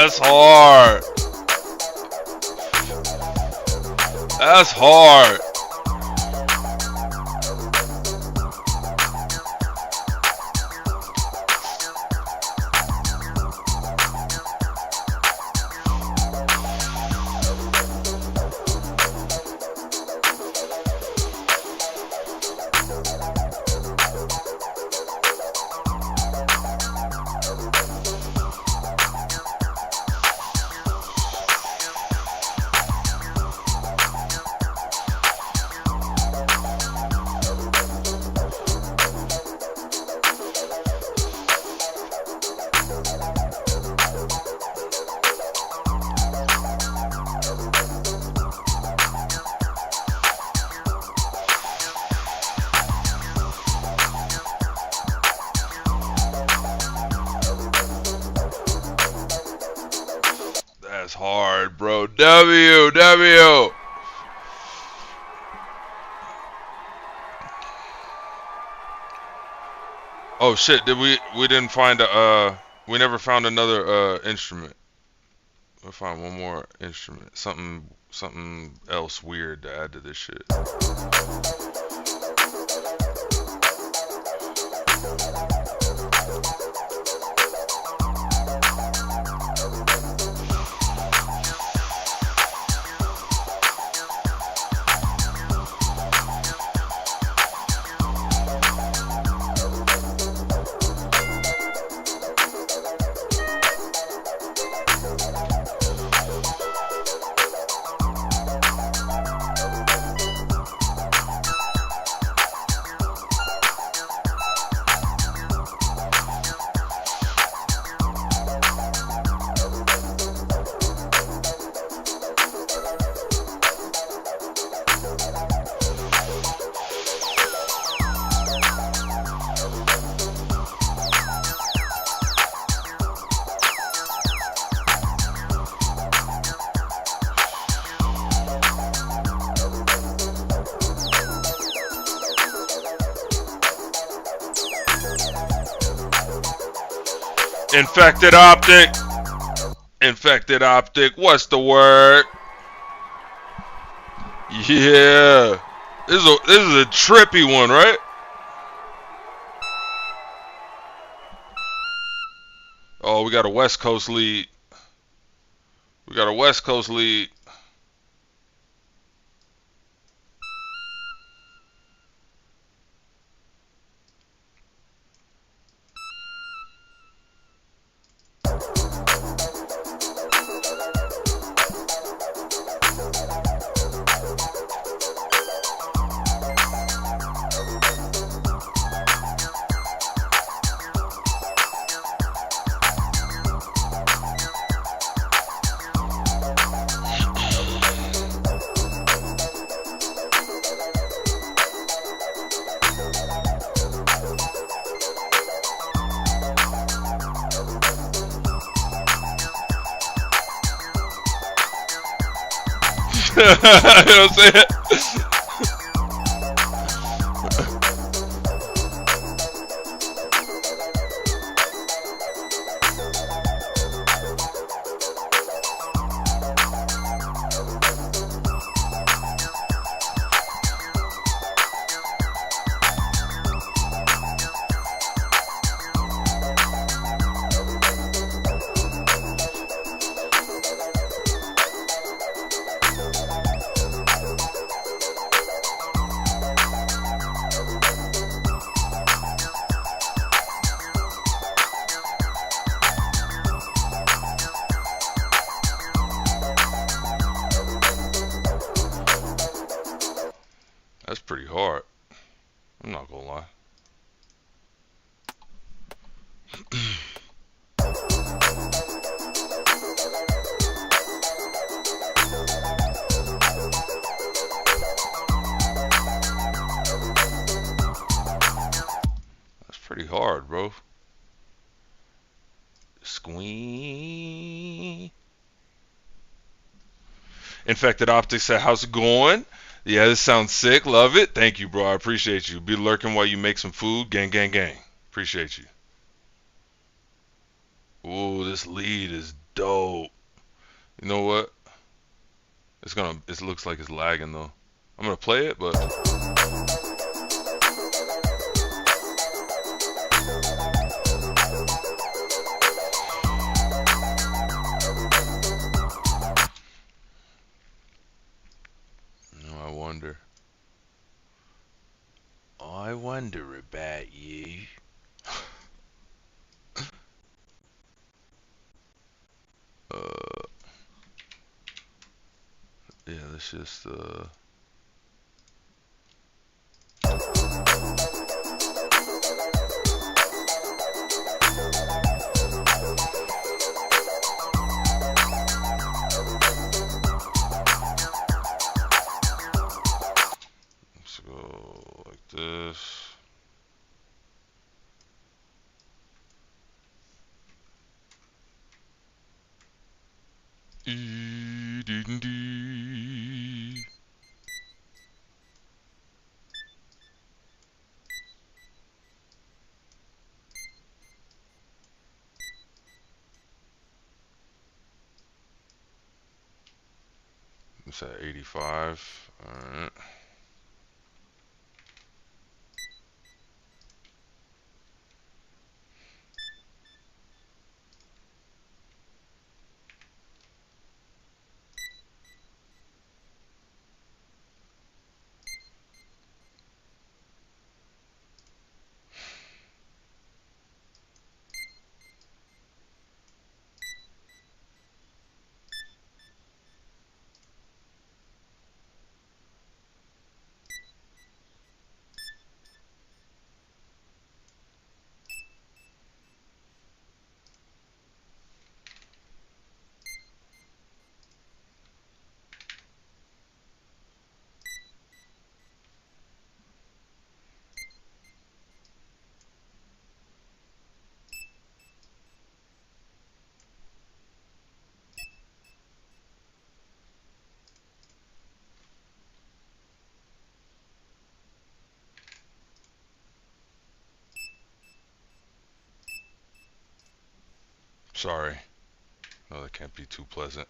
That's hard. That's hard. That's hard, bro. W. Oh shit, we didn't find we never found another instrument. We'll find one more instrument. Something else weird to add to this shit. Infected optic. Infected optic. What's the word? Yeah. This is a trippy one, right? Oh, we got a West Coast lead. We got a West Coast lead. You know what I'm saying? That's pretty hard. I'm not gonna lie. That's pretty hard, bro. Squee. Infected Optics said, how's it going? Yeah, this sounds sick. Love it. Thank you, bro. I appreciate you. Be lurking while you make some food. Gang, gang, gang. Appreciate you. Ooh, this lead is dope. You know what? It looks like it's lagging though. I'm gonna play it, but I wonder. I wonder about you. Yeah, let's just let's go like this. It's at 85. Alright. Sorry. No, that can't be too pleasant.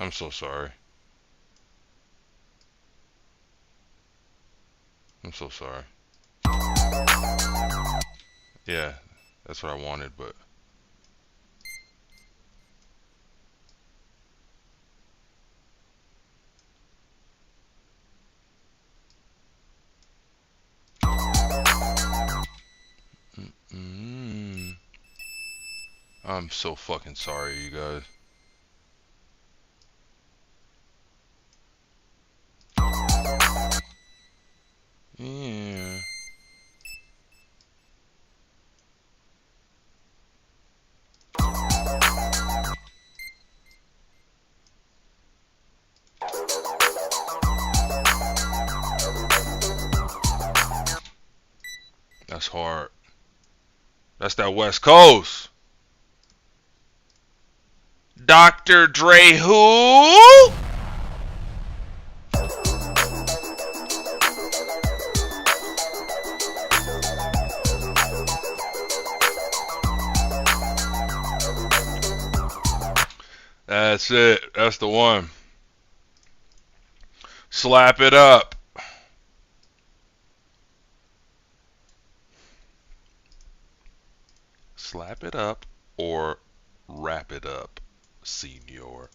I'm so sorry. I'm so sorry. Yeah, that's what I wanted, but I'm so fucking sorry, you guys. Yeah. That's hard. That's that West Coast. Dr. Dre who? That's it. That's the one. Slap it up. Slap it up or wrap it up, senor.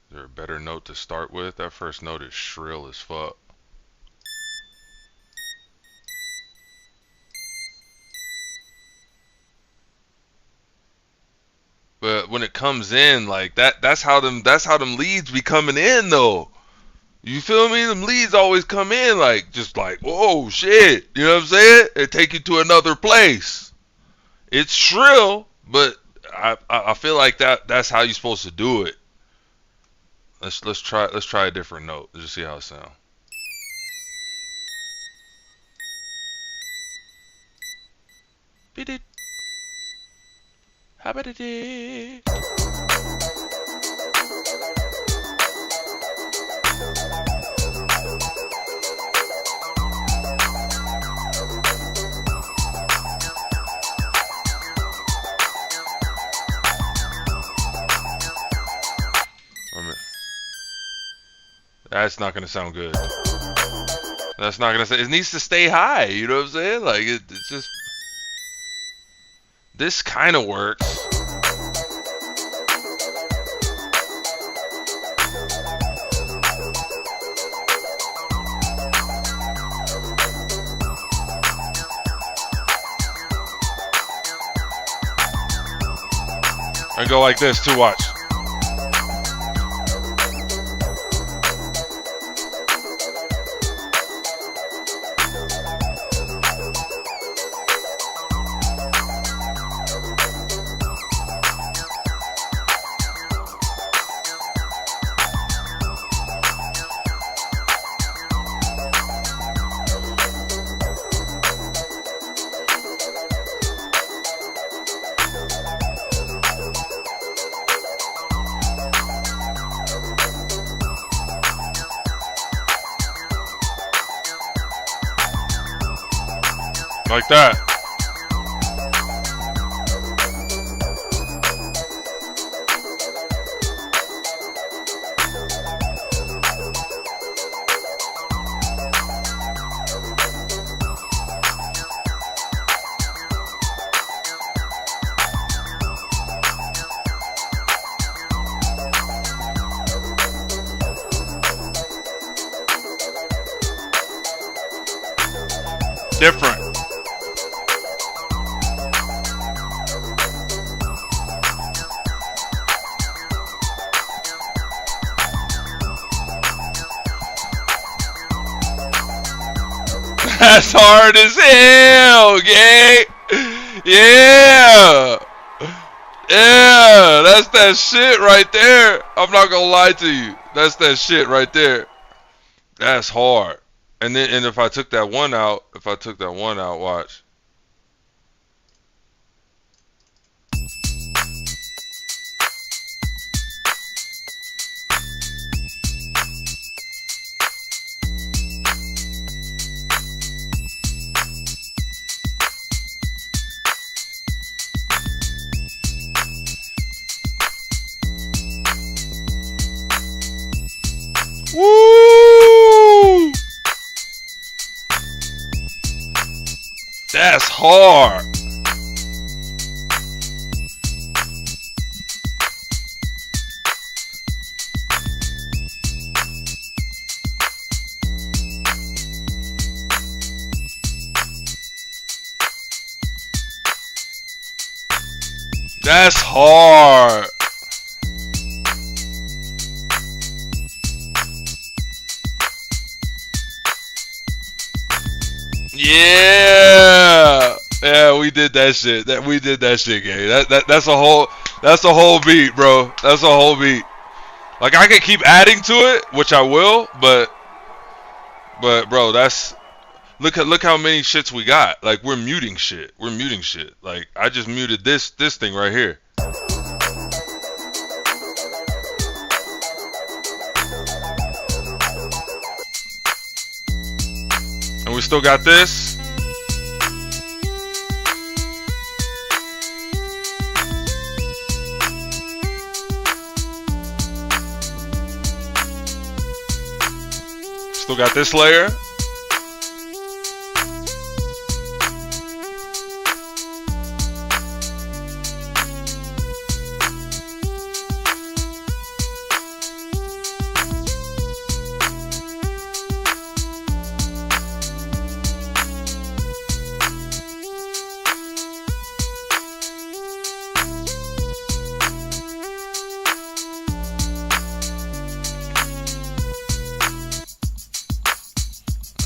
Is there a better note to start with? That first note is shrill as fuck. But when it comes in like that's how them leads be coming in though. You feel me? Them leads always come in like just like, oh shit. You know what I'm saying? They take you to another place. It's shrill, but I feel like that's how you're supposed to do it. Let's try a different note. Let's just see how it sounds. Beat it. How about it? That's not gonna sound good. That's not gonna say. It needs to stay high. You know what I'm saying? Like it's just. This kind of works. And go like this too. Watch. Like that. Different. That's hard as hell, gang. Yeah. Yeah, that's that shit right there. I'm not gonna lie to you. That's that shit right there. That's hard. And if I took that one out, watch. Woo! That's hard. That's hard. Yeah. Yeah, we did that shit. We did that shit, gang. That's a whole beat, bro. That's a whole beat. Like I could keep adding to it, which I will, but bro, that's look how many shits we got. Like we're muting shit. Like I just muted this thing right here. And we still got this. Still got this layer.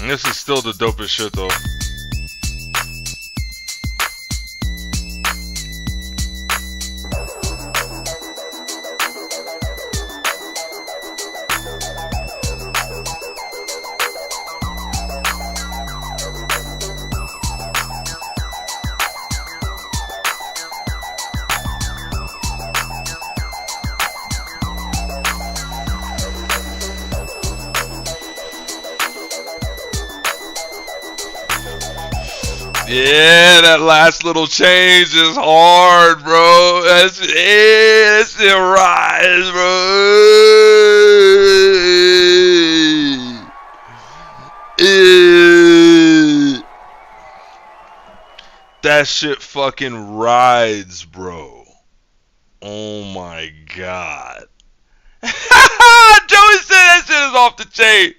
And this is still the dopest shit though. Yeah, that last little change is hard, bro. That's it rise, bro. That shit fucking rides, bro. Oh my god. Joey said that shit is off the chain.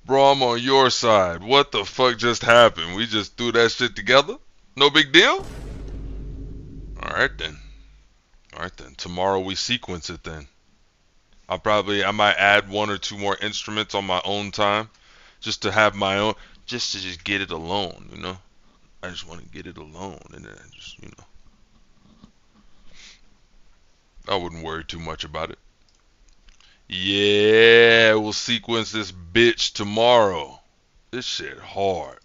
Bro, I'm on your side. What the fuck just happened? We just threw that shit together? No big deal? Alright then. Tomorrow we sequence it then. I might add one or two more instruments on my own time. Just to have my own, just to get it alone, you know? I just want to get it alone and then just, you know. I wouldn't worry too much about it. Yeah, we'll sequence this bitch tomorrow. This shit hard.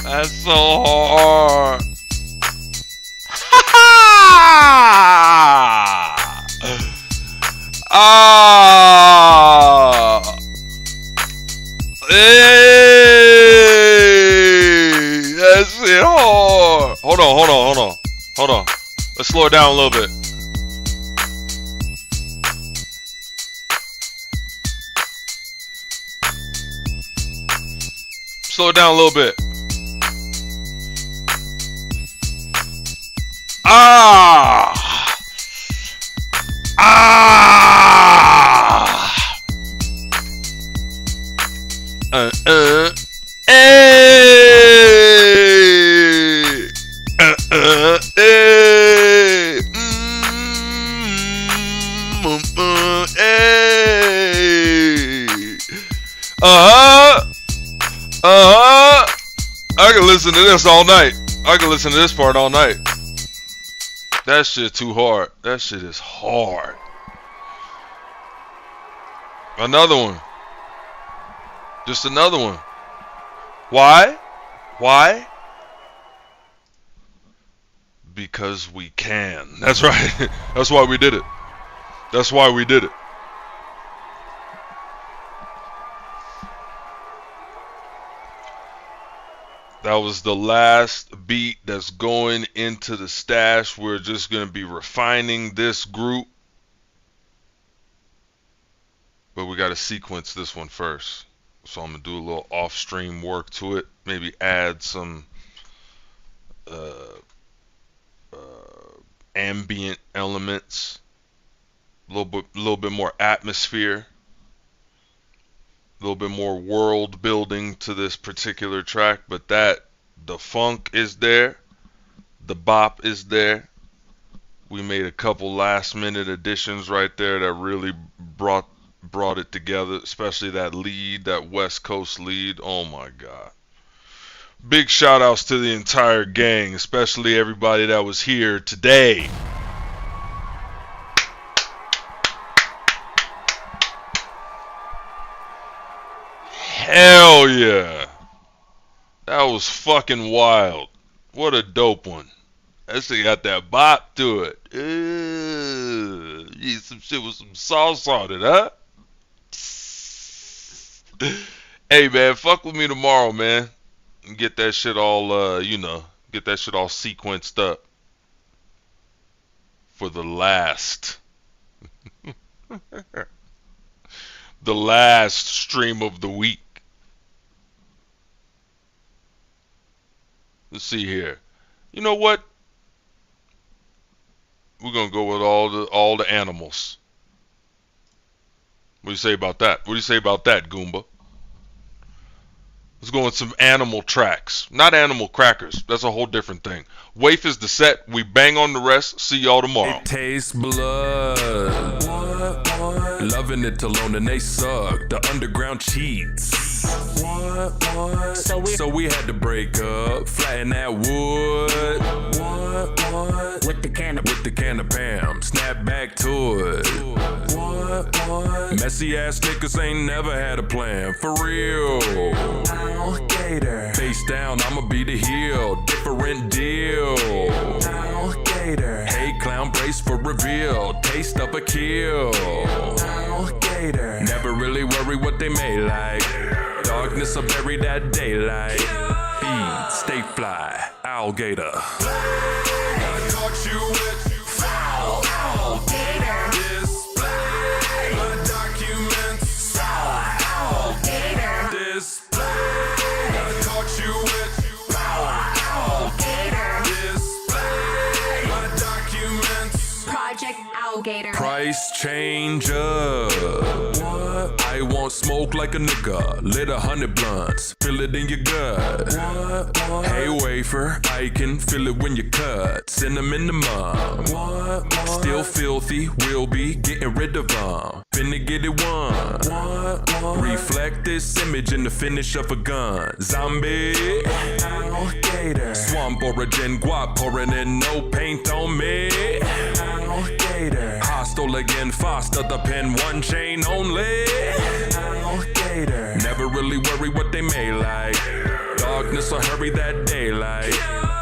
That's so hard. Hey, that's it hard. Hold on. Let's slow it down a little bit. Slow it down a little bit. I can listen to this all night. I can listen to this part all night. That shit too hard. That shit is hard. Another one. Just another one. Why? Because we can. That's right. That's why we did it. That was the last beat that's going into the stash. We're just going to be refining this group but we got to sequence this one first. So I'm gonna do a little off-stream work to it. Maybe add some ambient elements, a little bit more atmosphere, a little bit more world building to this particular track. But the funk is there, the bop is there. We made a couple last-minute additions right there that really brought it together, especially that lead, that West Coast lead. Oh my God. Big shout outs to the entire gang, especially everybody that was here today. Hell yeah. That was fucking wild. What a dope one. That shit got that bop to it. Need some shit with some sauce on it, huh? Hey man, fuck with me tomorrow, man. And get that shit all, get that shit all sequenced up for the last, the last stream of the week. Let's see here. You know what? We're gonna go with all the animals. What do you say about that? What do you say about that, Goomba? Let's go with some animal tracks. Not animal crackers. That's a whole different thing. Waif is the set. We bang on the rest. See y'all tomorrow. It tastes blood. Loving it alone and they suck. The underground cheats. So we had to break up. Flatten that wood. With the can of Pam. Snap back to it. Messy ass niggas ain't never had a plan. For real. Alligator. Face down, I'ma be the heel. Different deal. Alligator. Hey clown, brace for reveal. Taste of a kill. Alligator. Never really worry what they may like. Darkness will bury that daylight. Feed, stay fly. Alligator. I caught you with foul. Alligator. Display my documents. Foul. Alligator. Display. I caught you with foul. Alligator. Display my documents. Project Alligator. Price changer. What? I want smoke like a nigga. Lit 100 blunts. Feel it in your gut. What? Hey wafer, I can feel it when you cut. Send them in the mom. What? Still filthy, will be getting rid of them. Finna get it one. Reflect this image in the finish of a gun. Zombie. Alligator. Swamp origin, guap pouring in, no paint on me. Alligator. Hostile again, faster, the pen, one chain only. Alligator. Never really worry what they may like. Darkness will hurry that daylight.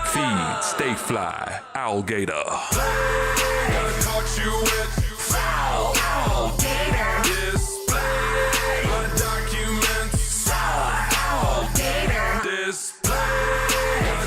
Feed, stay fly, alligator. I caught you with foul. Alligator. Display my documents. Foul. Alligator. Display. I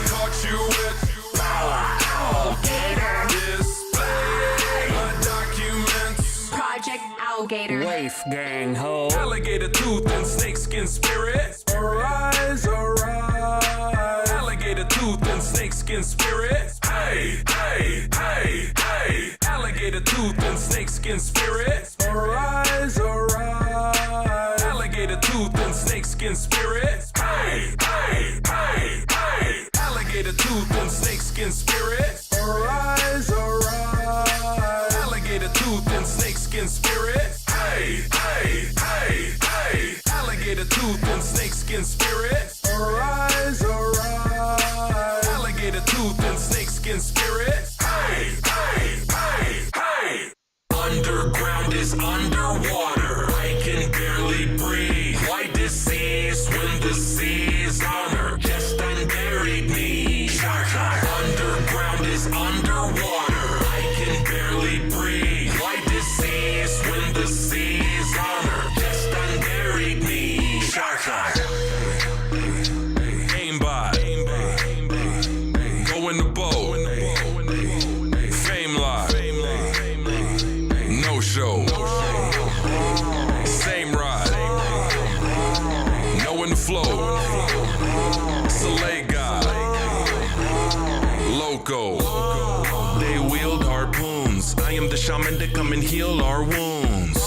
caught you with foul. Alligator. Display my documents. Project Alligator. Waif gang ho. Alligator tooth and snakeskin spirit. Arise, arise. Alligator tooth and snakeskin spirit. Hey, hey, hey, hey. Alligator tooth and snakeskin spirit. Arise, arise. Alligator tooth and snakeskin spirit. Hey, hey, hey, hey. Alligator tooth and snakeskin spirit. Arise, arise. Alligator tooth and snakeskin spirit. Hey, hey, hey, hey. Alligator tooth and snakeskin spirit. Arise, arise. Alligator tooth and snakeskin spirit. Hey, hey, hey, hey. Underground is underwater. I can barely breathe. White disease when the seas honor just unburied me. Underground is underwater. I can barely breathe. White disease when the seas honor just unburied me. Aimbot. Go in the boat. Fame live. No show. Same loco. They wield harpoons. I am the shaman to come and heal our wounds.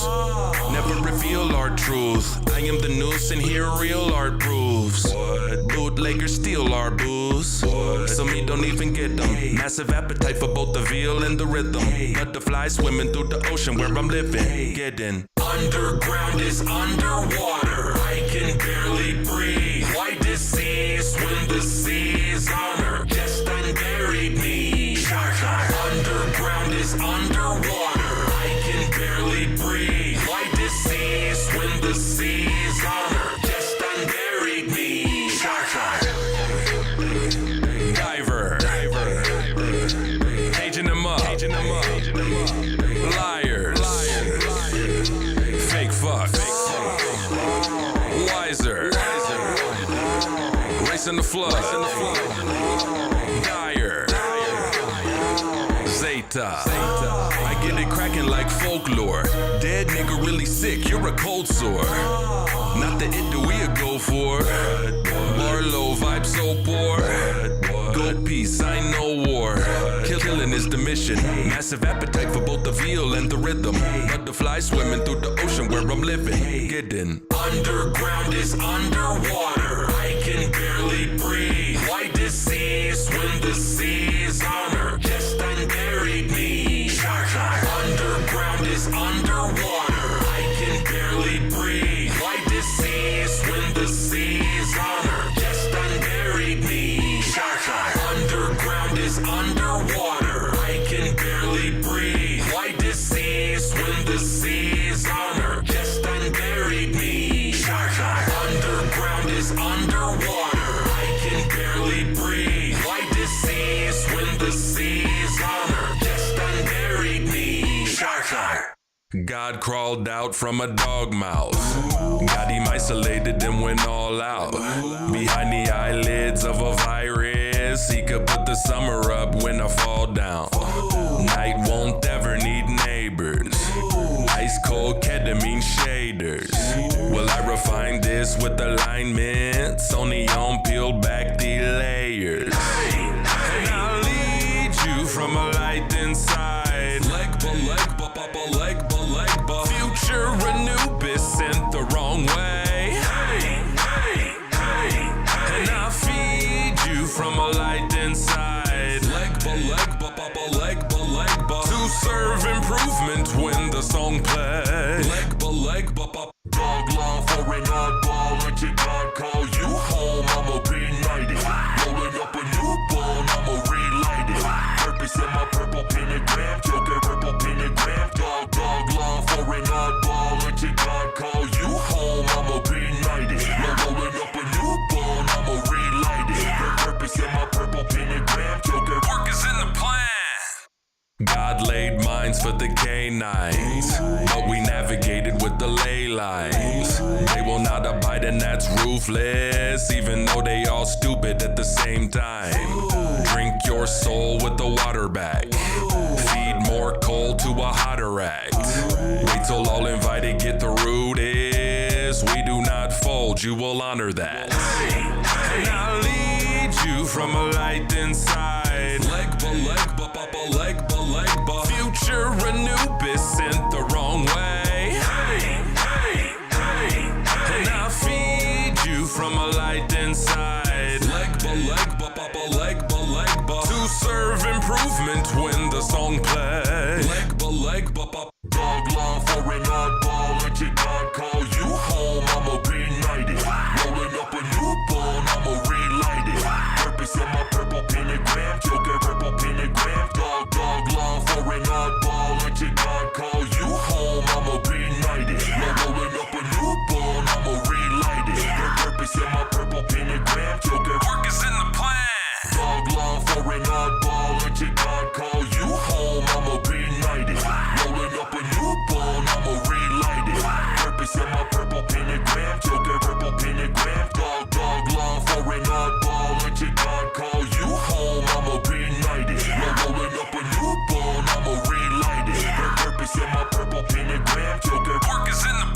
Never reveal our truth. I am the noose and here real art proves. Bootleggers steal our booze. So me don't even get them. Massive appetite for both the veal and the rhythm. Butterflies swimming through the ocean where I'm living. Getting underground is underwater. I can barely breathe. Why disease when the sea's honor just unburied me? Underground is underwater. I can barely breathe. Why disease when the sea's honor just unburied me? Diver, paging them up, liars, fake fucks, wiser, racing the flood, dire, Zeta. I get it cracking like folklore. Dead nigga really sick, you're a cold sore. Not the it that we'll go for. Barlow vibe so poor. Go peace, I know war. Killing is the mission. Massive appetite for both the veal and the rhythm. Butterflies swimming through the ocean where I'm living. Getting underground is underwater. I can barely breathe. Why disease when the sea's honor just unburied me? Underground is underwater. I can barely breathe. Why disease when the sea's honor just unburied me? Underground is underwater. I can barely breathe. Why disease when the sea's honor just unburied me? Underground is underwater. I can barely breathe. Why disease when the sea's honor just unburied me? God crawled out from a dog mouth. Got him isolated and went all out. Behind the eyelids of a virus, he could put the summer up when I fall down. Night won't ever need neighbors. Ice cold ketamine shaders. Will I refine this with alignments? Only on peel back the layers. And I'll lead you from a light inside. Future Anubis sent the wrong way. And I'll feed you from a light inside. To serve improvement when the song plays. Dog law for an oddball. Let your God call you home. I'ma reignite it. Rolling up a newborn. I'ma relight it. Purpose in my purple pentagram. Joker purple pentagram. Dog law for an oddball. Let your God call you home. I'ma reignite it. Rolling up a newborn. I'ma relight it. Purpose in my purple pentagram. Joker work is in the plan. God laid mines for the canines, but we navigated with the ley lines. They will not abide and that's ruthless, even though they all stupid at the same time. Drink your soul with the water back. Feed more coal to a hotter act. Wait till all invited get the root is. We do not fold, you will honor that. And I'll lead you from a light inside. Future Anubis sent the wrong way. And I'll feed you from a light inside. To serve improvement when the song plays. Dog law for an oddball. Let your God call you home. I'ma reignite it. Rolling up a newborn. I'ma relight it. Purpose in my purple pentagram. Joker purple pentagram. Dog law for an oddball. Let your God call you home. I'ma reignite it. Rolling up a newborn. I'ma relight it. Purpose in my purple pentagram. Joker work is in the plan. Dog law for an oddball. Let your God call you home. I'ma reignite it. Rolling up a newborn. I'ma relight it. Purpose in my purple pentagram. Joker purple pentagram. Dog law for an oddball. Let your God call you home. I'ma reignite it. Rolling up a newborn. I'ma relight it. Purpose in my purple pentagram. Joker work is in the